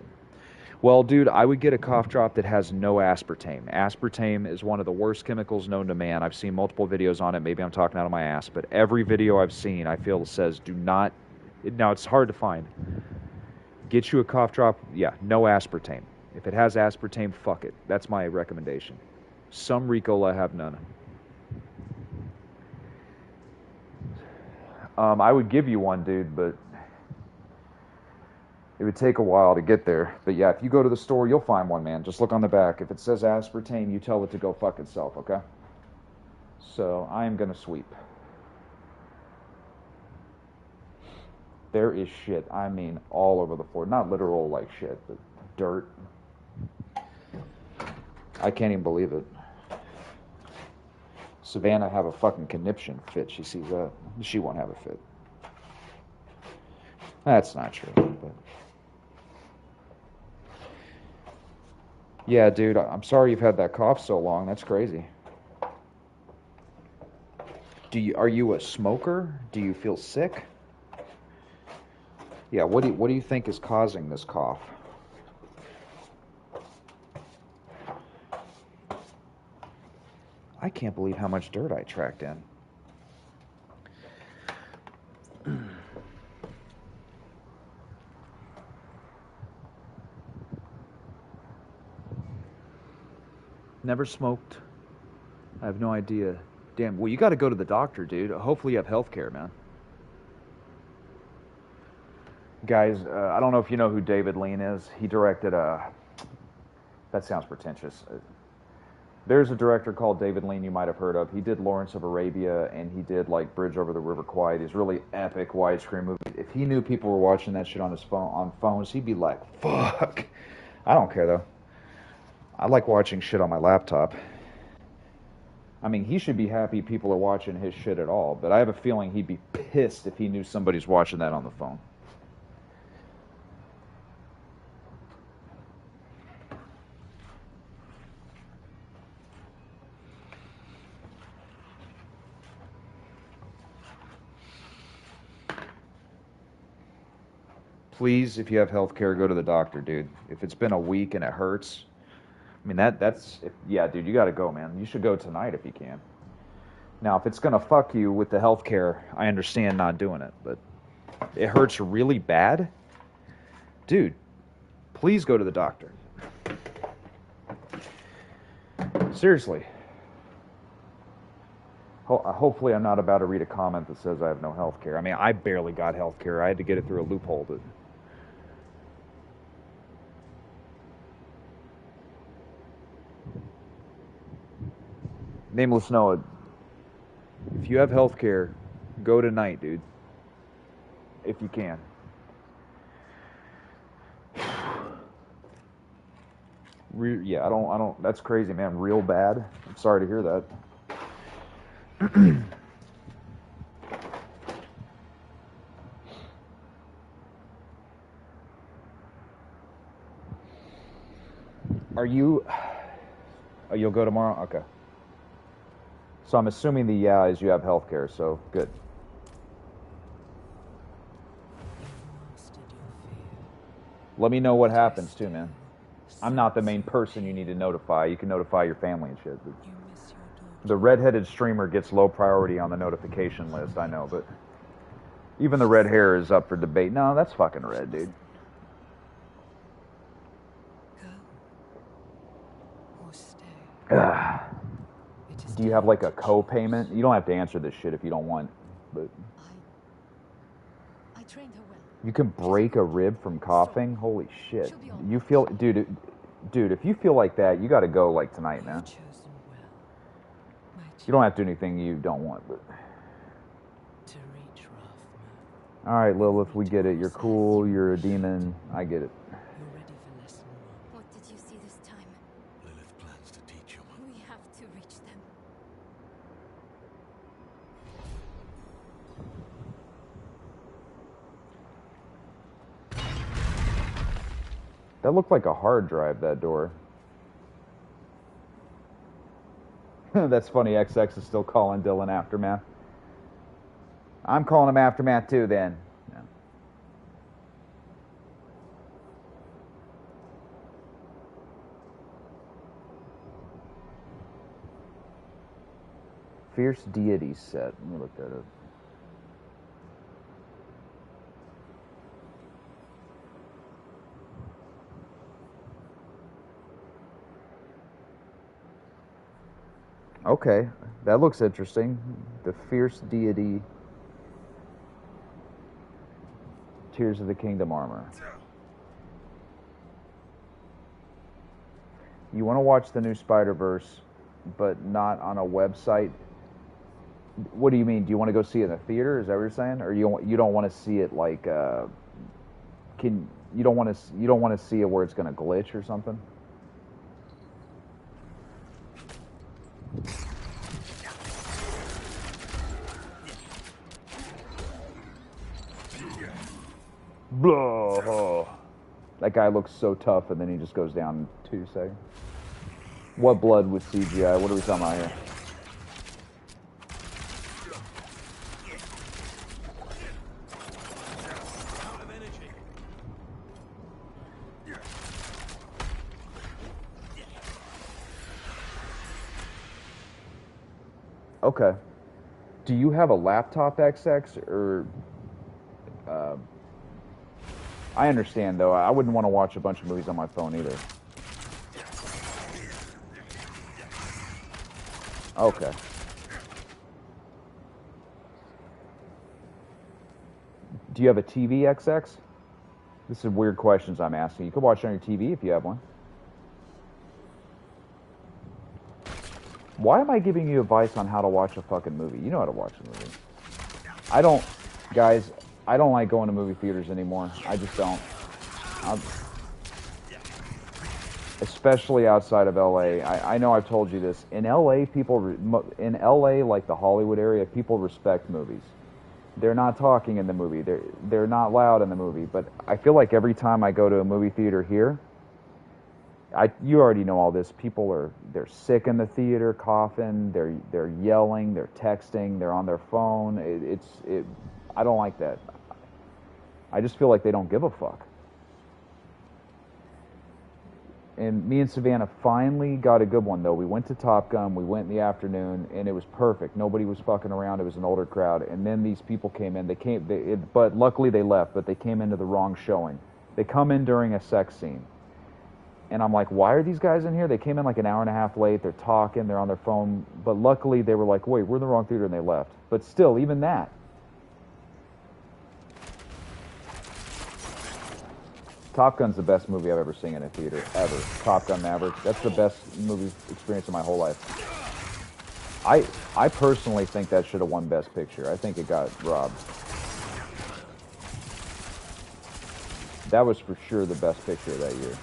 Well, dude, I would get a cough drop that has no aspartame. Aspartame is one of the worst chemicals known to man. I've seen multiple videos on it. Maybe I'm talking out of my ass, but every video I've seen, I feel says do not... Now, it's hard to find. Get you a cough drop, yeah, no aspartame. If it has aspartame, fuck it. That's my recommendation. Some Ricola have none. I would give you one, dude, but It would take a while to get there. But yeah, if you go to the store, you'll find one, man. Just look on the back. If it says aspartame, you tell it to go fuck itself, okay? So I am going to sweep. There is shit, I mean, all over the floor. Not literal like shit, but dirt. I can't even believe it. Savannah have a fucking conniption fit. She sees that. She won't have a fit. That's not true. But yeah, dude, I'm sorry you've had that cough so long. That's crazy. Are you a smoker? Do you feel sick? Yeah, what do you think is causing this cough? I can't believe how much dirt I tracked in. Never smoked. I have no idea. Damn, well, you got to go to the doctor, dude. Hopefully you have health care, man. Guys, I don't know if you know who David Lean is. He directed that sounds pretentious. There's a director called David Lean you might have heard of. He did Lawrence of Arabia, and he did like Bridge Over the River Kwai, these really epic widescreen movies. If he knew people were watching that shit on his phone, on phones, he'd be like, fuck. I don't care, though. I like watching shit on my laptop. I mean, he should be happy people are watching his shit at all, but I have a feeling he'd be pissed if he knew somebody's watching that on the phone. Please, if you have health care, go to the doctor, dude. If it's been a week and it hurts, I mean, yeah, dude, you gotta go, man. You should go tonight if you can. Now, if it's gonna fuck you with the health care, I understand not doing it, but it hurts really bad, dude, please go to the doctor. Seriously. Hopefully I'm not about to read a comment that says I have no health care. I mean, I barely got health care. I had to get it through a loophole, but... Nameless Noah, if you have health care, go tonight, dude. If you can. Yeah, I don't, that's crazy, man. Real bad. I'm sorry to hear that. Are you... Oh, you'll go tomorrow? Okay. So I'm assuming the yeah is you have health care, so good. Let me know what happens too, man. I'm not the main person you need to notify. You can notify your family and shit. The redheaded streamer gets low priority on the notification list, I know, but even the red hair is up for debate. No, that's fucking red, dude. Do you have like a co-payment? You don't have to answer this shit if you don't want, but
I trained her well.
You can break a rib from coughing? Holy shit. You feel, dude, if you feel like that, you got to go like tonight, man. You don't have to do anything you don't want, but... All right, Lilith, we get it. You're cool. You're a demon. I get it.
What did you see this time?
Lilith plans to teach you.
We have to reach them.
That looked like a hard drive, that door. That's funny, XX is still calling Dylan Aftermath. I'm calling him Aftermath too, then. Yeah. Fierce Deity set. Let me look that up. Okay, that looks interesting. The Fierce Deity Tears of the Kingdom armor. You want to watch the new Spider-Verse, but not on a website. What do you mean? Do you want to go see it in a theater? Is that what you're saying, or you don't want to see it like you don't want to see it where it's going to glitch or something? Blah. That guy looks so tough, and then he just goes down in 2 seconds. What blood with CGI? What are we talking about here? Okay. Do you have a laptop, XX, or... I understand, though. I wouldn't want to watch a bunch of movies on my phone, either. Okay. Do you have a TV, XX? This is weird questions I'm asking. You could watch it on your TV if you have one. Why am I giving you advice on how to watch a fucking movie? You know how to watch a movie. I don't... Guys, I don't like going to movie theaters anymore. I just don't. Especially outside of LA. I know I've told you this. In LA, in LA, like the Hollywood area, people respect movies. They're not talking in the movie. They're not loud in the movie. But I feel like every time I go to a movie theater here, you already know all this. They're sick in the theater, coughing. They're yelling. They're texting. They're on their phone. I don't like that. I just feel like they don't give a fuck. And me and Savannah finally got a good one, though. We went to Top Gun. We went in the afternoon, and it was perfect. Nobody was fucking around. It was an older crowd. And then these people came in. But luckily they left, but they came into the wrong showing. They come in during a sex scene. And I'm like, why are these guys in here? They came in like an hour and a half late. They're talking. They're on their phone. But luckily they were like, wait, we're in the wrong theater, and they left. But still, even that. Top Gun's the best movie I've ever seen in a theater, ever. Top Gun Maverick. That's the best movie experience of my whole life. I personally think that should have won Best Picture. I think it got robbed. That was for sure the best picture of that year.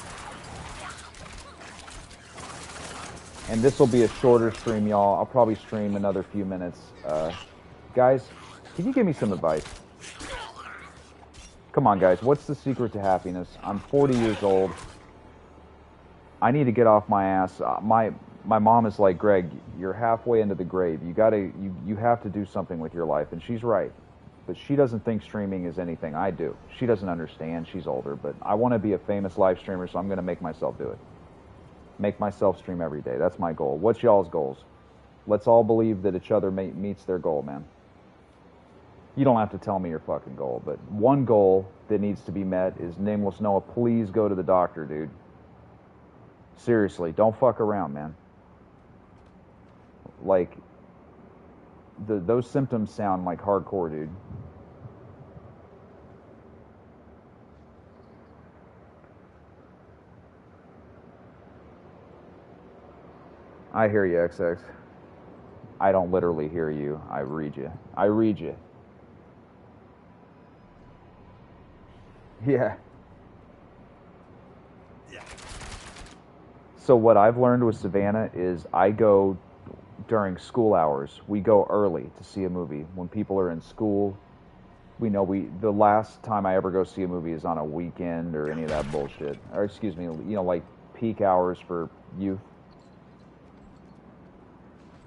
And this will be a shorter stream, y'all. I'll probably stream another few minutes. Guys, can you give me some advice? Come on, guys. What's the secret to happiness? I'm 40 years old. I need to get off my ass. My mom is like, Greg, you're halfway into the grave. You have to do something with your life, and she's right. But she doesn't think streaming is anything. I do. She doesn't understand. She's older, but I want to be a famous live streamer, so I'm going to make myself do it. Make myself stream every day. That's my goal. What's y'all's goals? Let's all believe that each other meets their goal, man. You don't have to tell me your fucking goal, but one goal that needs to be met is Nameless Noah, please go to the doctor, dude. Seriously, don't fuck around, man. Like, those symptoms sound like hardcore, dude. I hear you, XX. I don't literally hear you. I read you. I read you. Yeah. So what I've learned with Savannah is I go during school hours. We go early to see a movie. When people are in school, the last time I ever go see a movie is on a weekend or any of that bullshit. Or excuse me, like peak hours for youth.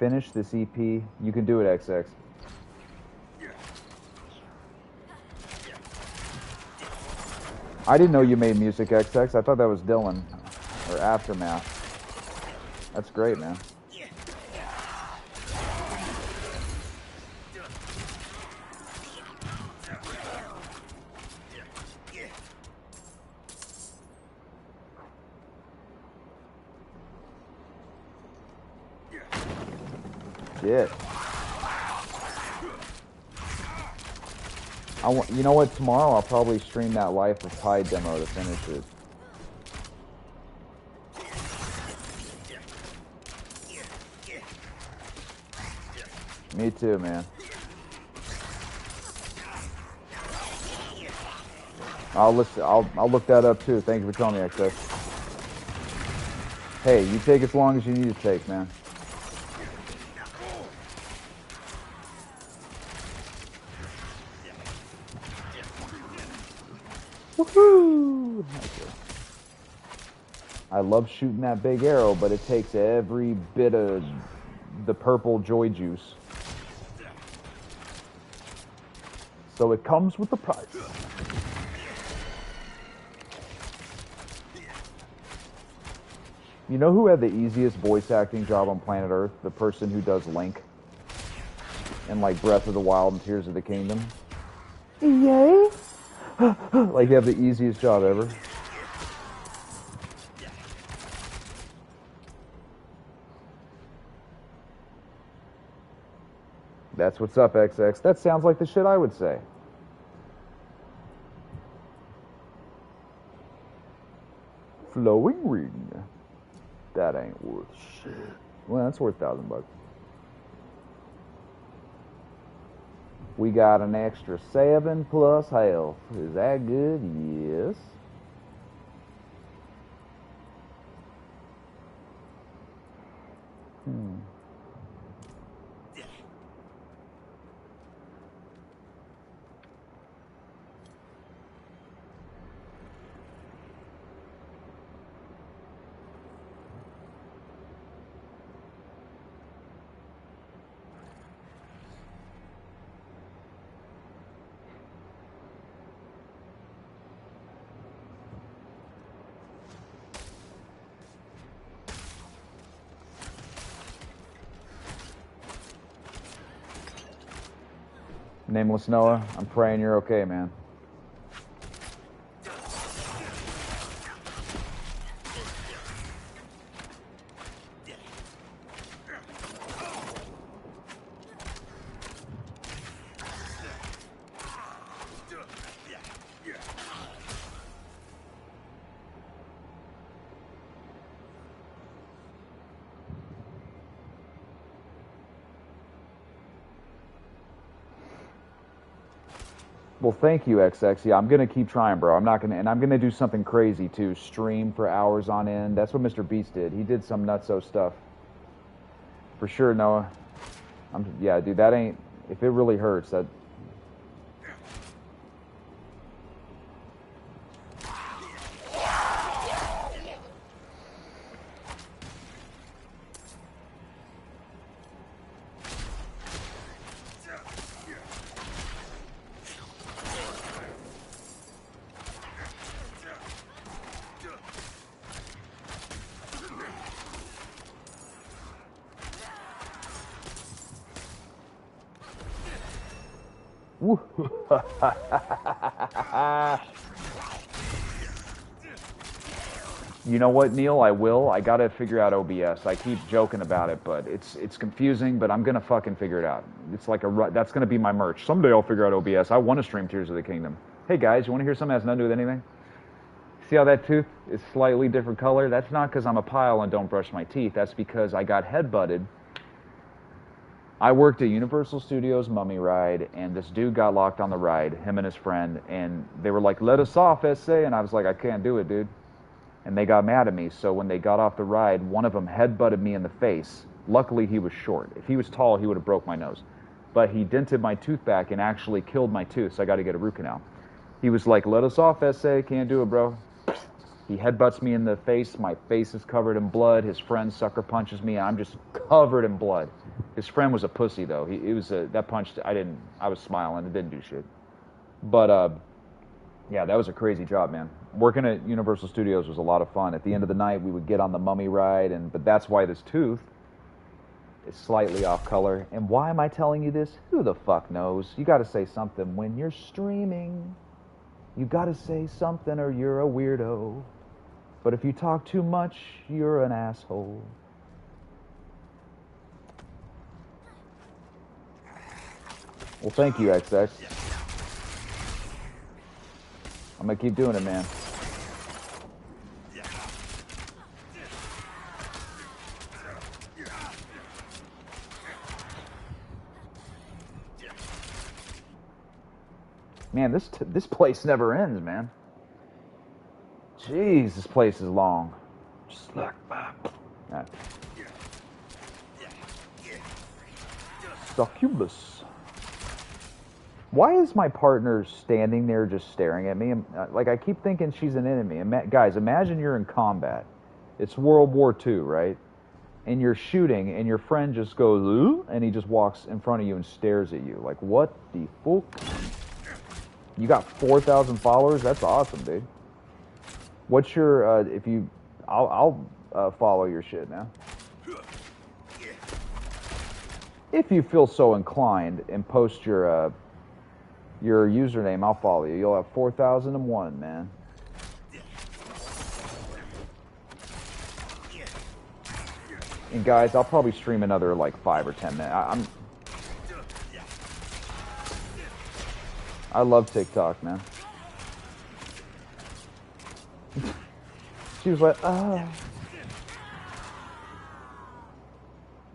Finish this EP. You can do it, XX. I didn't know you made music, XX. I thought that was Dylan. Or Aftermath. That's great, man. Shit. You know what? Tomorrow I'll probably stream that Life of Pi demo to finish it. Me too, man. I'll listen. I'll look that up too. Thank you for telling me, XS. Hey, you take as long as you need to take, man. Woohoo! I love shooting that big arrow, but it takes every bit of the purple joy juice. So it comes with the price. You know who had the easiest voice acting job on planet Earth? The person who does Link in like Breath of the Wild and Tears of the Kingdom. Yay! Like, they have the easiest job ever. That's what's up, XX. That sounds like the shit I would say. Flowing ring. That ain't worth shit. Well, that's worth $1,000. We got an extra 7 plus health. Is that good? Yes. Nameless Noah, I'm praying you're okay, man. Well, thank you, XX. Yeah, I'm gonna keep trying, bro. I'm not gonna, and I'm gonna do something crazy too. Stream for hours on end. That's what Mr. Beast did. He did some nutso stuff. For sure, Noah. Yeah, dude. That ain't. If it really hurts, that. You know what, Neil? I will. I gotta figure out OBS. I keep joking about it, but it's confusing. But I'm gonna fucking figure it out. It's like that's gonna be my merch. Someday I'll figure out OBS. I want to stream Tears of the Kingdom. Hey guys, you want to hear something that has nothing to do with anything? See how that tooth is slightly different color? That's not because I'm a pile and don't brush my teeth. That's because I got headbutted. I worked at Universal Studios Mummy Ride, and this dude got locked on the ride, him and his friend, and they were like, "Let us off, SA," and I was like, "I can't do it, dude." And they got mad at me, so when they got off the ride, one of them headbutted me in the face. Luckily, he was short. If he was tall, he would have broke my nose. But he dented my tooth back and actually killed my tooth, so I got to get a root canal. He was like, "Let us off, SA, can't do it, bro." He headbutts me in the face. My face is covered in blood. His friend sucker punches me, and I'm just covered in blood. His friend was a pussy, though. That punch, I was smiling. It didn't do shit. But, yeah, that was a crazy job, man. Working at Universal Studios was a lot of fun. At the end of the night, we would get on the Mummy Ride, but that's why this tooth is slightly off color. And why am I telling you this? Who the fuck knows? You got to say something when you're streaming. You got to say something or you're a weirdo. But if you talk too much, you're an asshole. Well, thank you, XX. I'm gonna keep doing it, man. Man, this place never ends, man. Jeez, this place is long. Just look, Succubus. Why is my partner standing there just staring at me? Like, I keep thinking she's an enemy. Guys, imagine you're in combat. It's World War II, right? And you're shooting, and your friend just goes, ooh, and he just walks in front of you and stares at you. Like, what the fuck? You got 4,000 followers? That's awesome, dude. What's your, I'll follow your shit now. If you feel so inclined and post your username, I'll follow you. You'll have 4,001, man. And guys, I'll probably stream another like 5 or 10 minutes. I love TikTok, man. She was like, oh.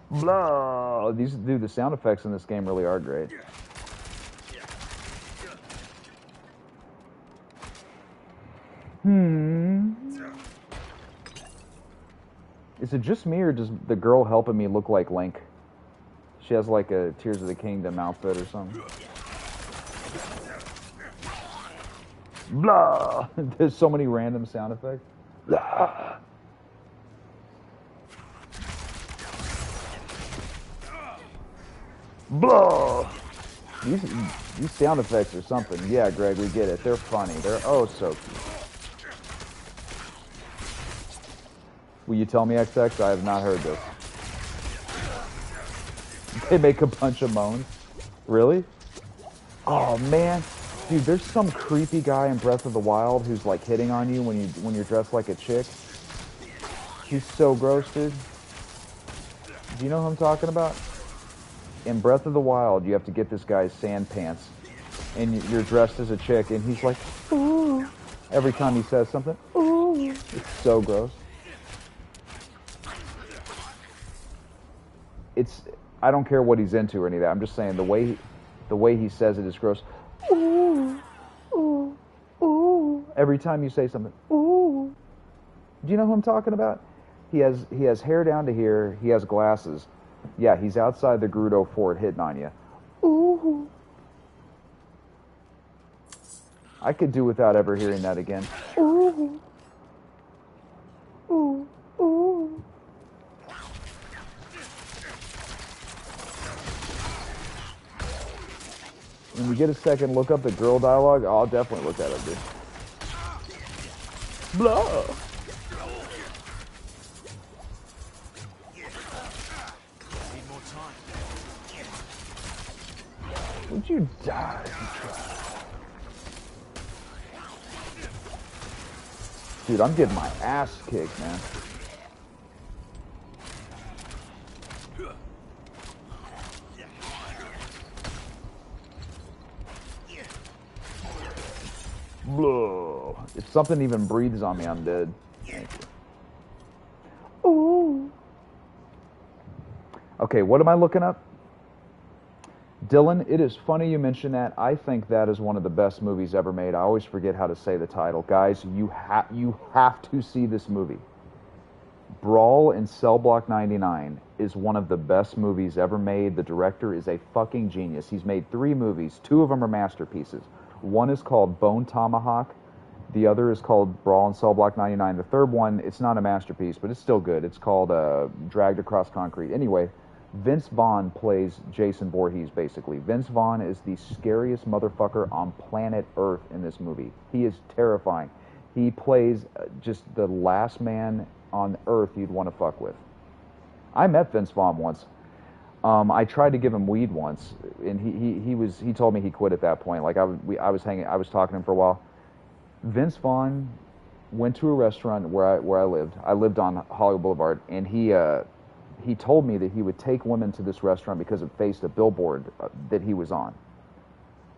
Blah. Dude, the sound effects in this game really are great. Is it just me, or does the girl helping me look like Link? She has like a Tears of the Kingdom outfit or something. Blah! There's so many random sound effects. Blah! Blah! These sound effects are something. Yeah, Greg, we get it. They're funny. They're oh so cute. Will you tell me, XX? I have not heard this. They make a bunch of moans. Really? Oh man, dude, there's some creepy guy in Breath of the Wild who's like hitting on you when you're dressed like a chick. He's so gross, dude. Do you know who I'm talking about? In Breath of the Wild, you have to get this guy's sand pants, and you're dressed as a chick, and he's like, ooh, every time he says something. Ooh, it's so gross. I don't care what he's into or any of that. I'm just saying the way he says it is gross. Ooh, ooh, ooh. Every time you say something, ooh. Do you know who I'm talking about? He has hair down to here. He has glasses. Yeah, he's outside the Gerudo fort hitting on you. Ooh. I could do without ever hearing that again. Ooh. Ooh. Ooh. When you get a second, look up the girl dialogue. Oh, I'll definitely look that up, dude. Blah. Would you die if you try? Dude, I'm getting my ass kicked, man. Blah. If something even breathes on me, I'm dead. Thank you. Ooh. Okay, what am I looking up? Dylan, it is funny you mention that. I think that is one of the best movies ever made. I always forget how to say the title. Guys, you have to see this movie. Brawl in Cell Block 99 is one of the best movies ever made. The director is a fucking genius. He's made 3 movies. 2 of them are masterpieces. One is called Bone Tomahawk. The other is called Brawl in Cell Block 99. The third one, it's not a masterpiece, but it's still good. It's called Dragged Across Concrete. Anyway, Vince Vaughn plays Jason Voorhees, basically. Vince Vaughn is the scariest motherfucker on planet Earth in this movie. He is terrifying. He plays just the last man on Earth you'd want to fuck with. I met Vince Vaughn once. I tried to give him weed once, and he told me he quit at that point. Like I was talking to him for a while. Vince Vaughn went to a restaurant where I lived. I lived on Hollywood Boulevard, and he told me that he would take women to this restaurant because it faced a billboard that he was on.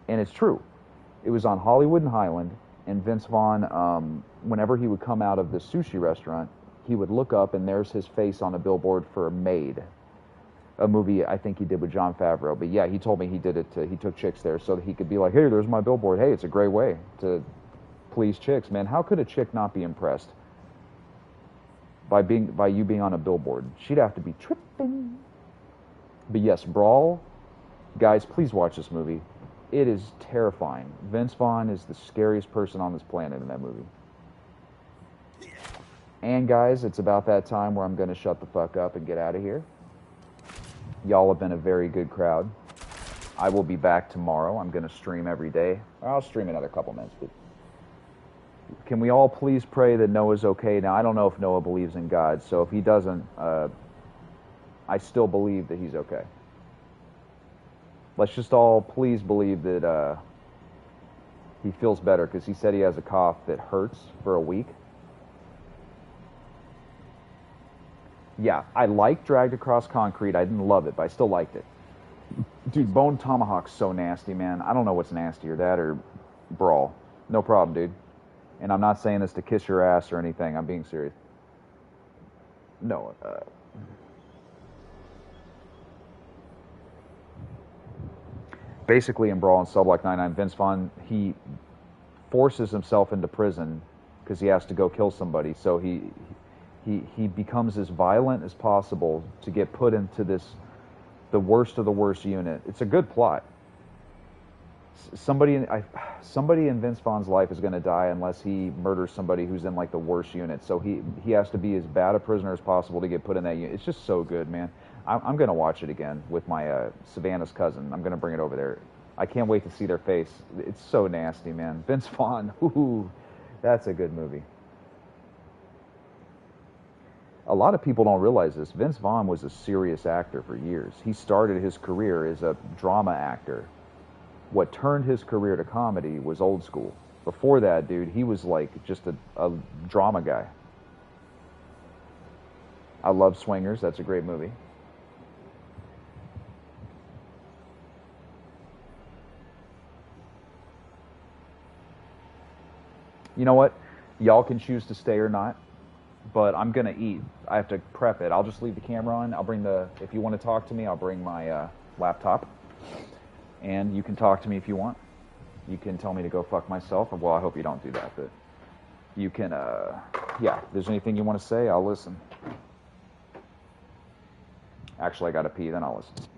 And it's true. It was on Hollywood and Highland, and Vince Vaughn, whenever he would come out of the sushi restaurant, he would look up, and there's his face on a billboard for a maid. a movie I think he did with Jon Favreau. But yeah, he told me he did it. He took chicks there so that he could be like, hey, there's my billboard. Hey, it's a great way to please chicks, man. How could a chick not be impressed by you being on a billboard? She'd have to be tripping. But yes, Brawl, guys, please watch this movie. It is terrifying. Vince Vaughn is the scariest person on this planet in that movie. And guys, it's about that time where I'm going to shut the fuck up and get out of here. Y'all have been a very good crowd. I will be back tomorrow. I'm going to stream every day. I'll stream another couple minutes, but can we all please pray that Noah's okay? Now, I don't know if Noah believes in God, so if he doesn't, I still believe that he's okay. Let's just all please believe that he feels better, because he said he has a cough that hurts for a week. Yeah, I liked Dragged Across Concrete. I didn't love it, but I still liked it. Dude, Bone Tomahawk's so nasty, man. I don't know what's nastier, that or Brawl. No problem, dude. And I'm not saying this to kiss your ass or anything. I'm being serious. No. Basically, in Brawl and Cell Block 99, Vince Vaughn, he forces himself into prison because he has to go kill somebody. So he becomes as violent as possible to get put into the worst of the worst unit. It's a good plot. Somebody in Vince Vaughn's life is going to die unless he murders somebody who's in like the worst unit. So he has to be as bad a prisoner as possible to get put in that unit. It's just so good, man. I'm going to watch it again with my Savannah's cousin. I'm going to bring it over there. I can't wait to see their face. It's so nasty, man. Vince Vaughn, ooh, that's a good movie. A lot of people don't realize this. Vince Vaughn was a serious actor for years. He started his career as a drama actor. What turned his career to comedy was Old School. Before that, dude, he was like just a drama guy. I love Swingers. That's a great movie. You know what? Y'all can choose to stay or not, but I'm going to eat. I have to prep it. I'll just leave the camera on. I'll bring if you want to talk to me, I'll bring my laptop. And you can talk to me if you want. You can tell me to go fuck myself. Well, I hope you don't do that, but you can, yeah, if there's anything you want to say, I'll listen. Actually, I got to pee, then I'll listen.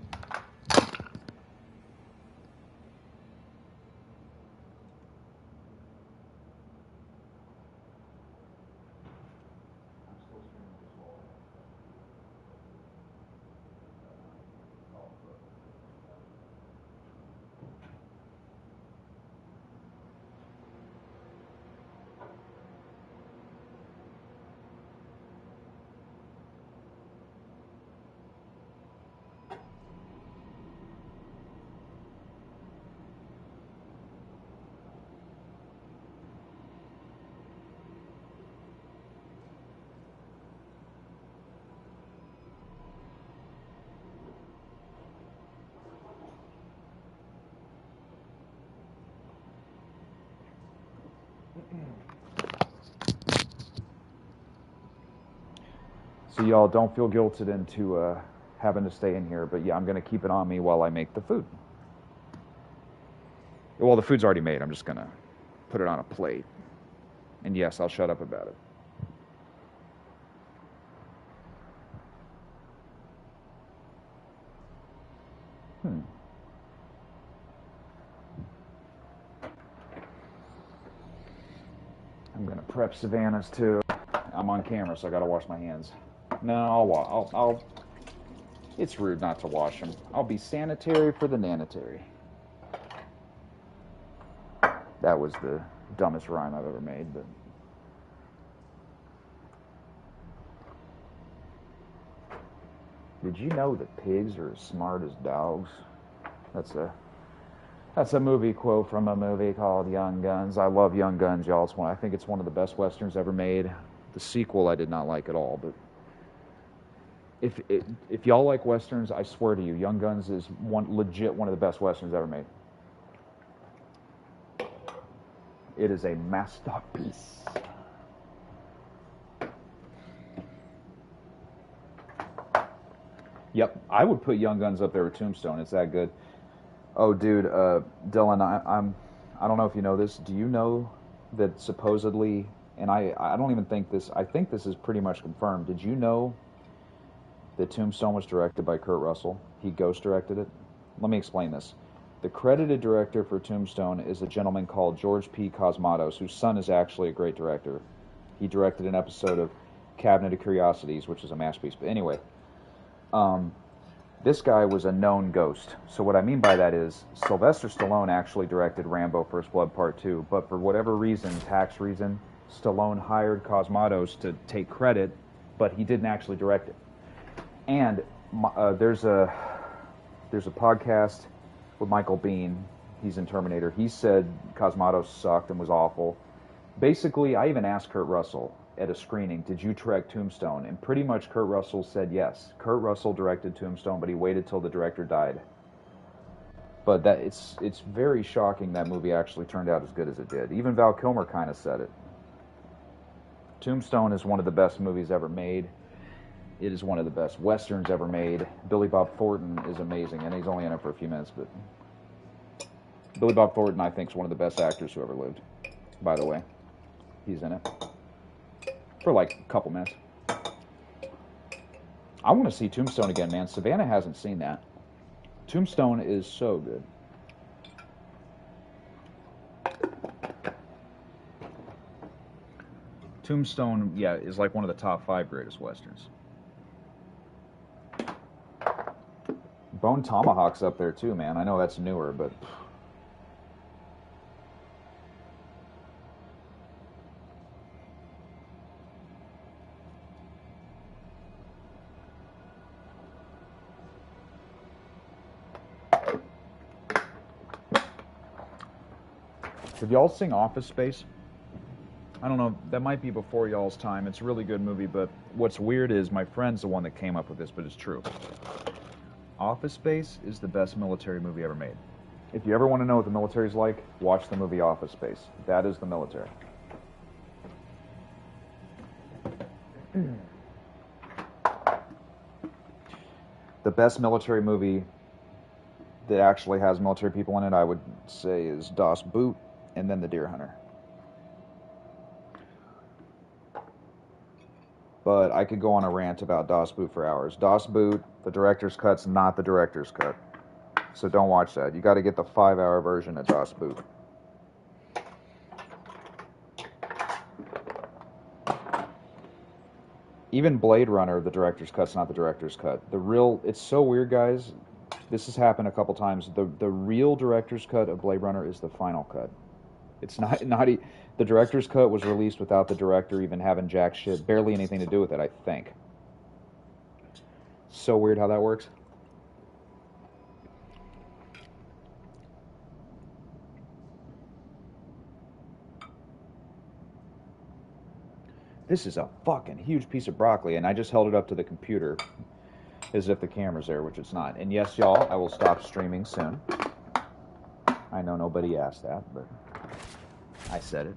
So y'all don't feel guilted into having to stay in here, but yeah, I'm going to keep it on me while I make the food. Well, the food's already made. I'm just going to put it on a plate. And yes, I'll shut up about it. I'm going to prep Savannah's too. I'm on camera, so I got to wash my hands. No, I'll it's rude not to wash them. I'll be sanitary for the nanitary. That was the dumbest rhyme I've ever made, but did you know that pigs are as smart as dogs? That's a movie quote from a movie called Young Guns. I love Young Guns, y'all. I think it's one of the best westerns ever made. The sequel I did not like at all, but if y'all like westerns, I swear to you, Young Guns is legit one of the best westerns ever made. It is a masterpiece. Yep, I would put Young Guns up there with Tombstone. It's that good. Oh, dude, Dylan, I don't know if you know this. Do you know that supposedly, and I don't even think this. I think this is pretty much confirmed. Did you know that Tombstone was directed by Kurt Russell? He ghost directed it. Let me explain this. The credited director for Tombstone is a gentleman called George P. Cosmatos, whose son is actually a great director. He directed an episode of Cabinet of Curiosities, which is a masterpiece. But anyway, this guy was a known ghost. So what I mean by that is Sylvester Stallone actually directed Rambo First Blood Part 2, but for whatever reason, tax reason, Stallone hired Cosmatos to take credit, but he didn't actually direct it. And there's a podcast with Michael Biehn. He's in Terminator. He said Cosmatos sucked and was awful. Basically, I even asked Kurt Russell at a screening, did you direct Tombstone? And pretty much Kurt Russell said yes. Kurt Russell directed Tombstone, but he waited till the director died. But that it's very shocking that movie actually turned out as good as it did. Even Val Kilmer kind of said it. Tombstone is one of the best movies ever made. It is one of the best westerns ever made. Billy Bob Thornton is amazing, and he's only in it for a few minutes, but Billy Bob Thornton, I think, is one of the best actors who ever lived, by the way. He's in it for like a couple minutes. I want to see Tombstone again, man. Savannah hasn't seen that. Tombstone is so good. Tombstone, yeah, is like one of the top 5 greatest westerns. Bone Tomahawk's up there too, man. I know that's newer, but have y'all seen Office Space? I don't know, that might be before y'all's time. It's a really good movie, but what's weird is my friend's the one that came up with this, but it's true. Office Space is the best military movie ever made. If you ever want to know what the military's like, watch the movie Office Space. That is the military. The best military movie that actually has military people in it, I would say, is Das Boot, and then The Deer Hunter. But I could go on a rant about Das Boot for hours. Das Boot, the director's cut's not the director's cut. So don't watch that. You got to get the 5-hour version of Das Boot. Even Blade Runner, the director's cut's not the director's cut. It's so weird, guys. This has happened a couple times. The real director's cut of Blade Runner is the final cut. It's not the director's cut was released without the director even having jack shit, barely anything to do with it, I think. So weird how that works. This is a fucking huge piece of broccoli, and I just held it up to the computer as if the camera's there, which it's not. And yes, y'all, I will stop streaming soon. I know nobody asked that, but I said it.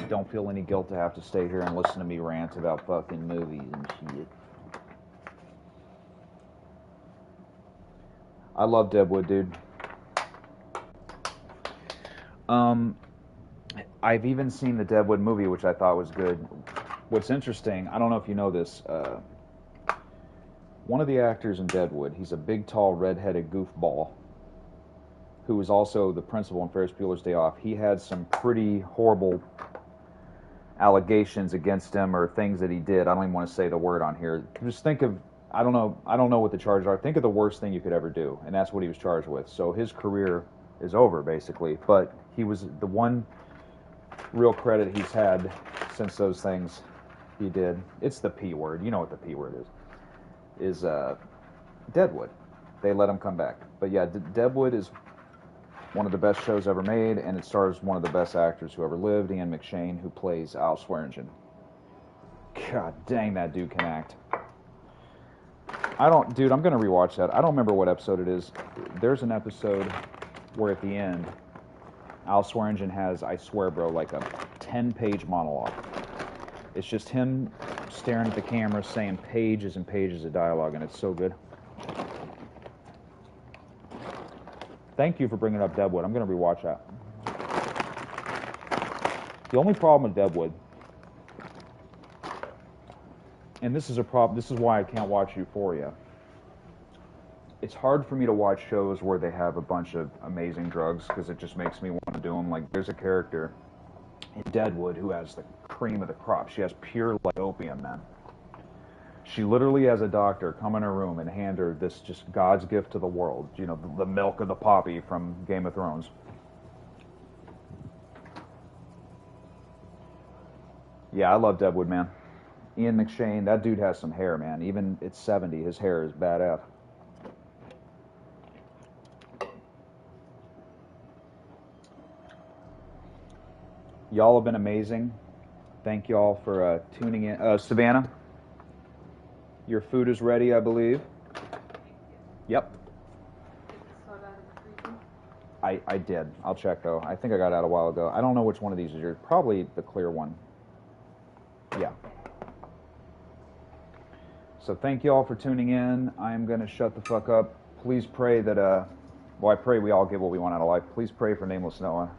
Don't feel any guilt to have to stay here and listen to me rant about fucking movies and shit. I love Deadwood, dude. I've even seen the Deadwood movie, which I thought was good. What's interesting, I don't know if you know this, one of the actors in Deadwood, he's a big, tall, red-headed goofball who was also the principal in Ferris Bueller's Day Off. He had some pretty horrible allegations against him or things that he did. I don't even want to say the word on here. Just think of, I don't know what the charges are. Think of the worst thing you could ever do, and that's what he was charged with. So his career is over, basically. But he was the one real credit he's had since those things he did. It's the P word. You know what the P word is Deadwood. They let him come back. But yeah, Deadwood is one of the best shows ever made, and it stars one of the best actors who ever lived, Ian McShane, who plays Al Swearingen. God dang, that dude can act. Dude, I'm going to rewatch that. I don't remember what episode it is. There's an episode where at the end, Al Swearingen has, I swear, bro, like a 10-page monologue. It's just him staring at the camera, saying pages and pages of dialogue, and it's so good. Thank you for bringing up Deadwood. I'm going to rewatch that. The only problem with Deadwood, and this is a problem, this is why I can't watch Euphoria. It's hard for me to watch shows where they have a bunch of amazing drugs because it just makes me want to do them. Like, there's a character in Deadwood who has the cream of the crop. She has pure like opium, man. She literally has a doctor come in her room and hand her this just God's gift to the world. You know, the milk of the poppy from Game of Thrones. Yeah, I love Deadwood, man. Ian McShane, that dude has some hair, man. Even at 70, his hair is badass. Y'all have been amazing. Thank y'all for tuning in. Savannah, your food is ready, I believe. Yep.
Get the soda out of the freezer.
I did. I'll check, though. I think I got out a while ago. I don't know which one of these is yours. Probably the clear one. Yeah. So thank you all for tuning in. I'm going to shut the fuck up. Please pray that, well, I pray we all get what we want out of life. Please pray for Nameless Noah.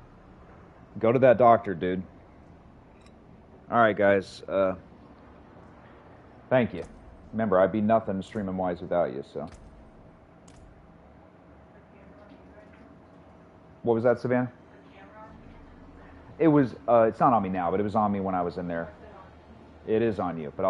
Go to that doctor, dude. All right, guys. Thank you. Remember, I'd be nothing streaming wise without you, so. What was that, Savannah? It was, it's not on me now, but it was on me when I was in there. It is on you, but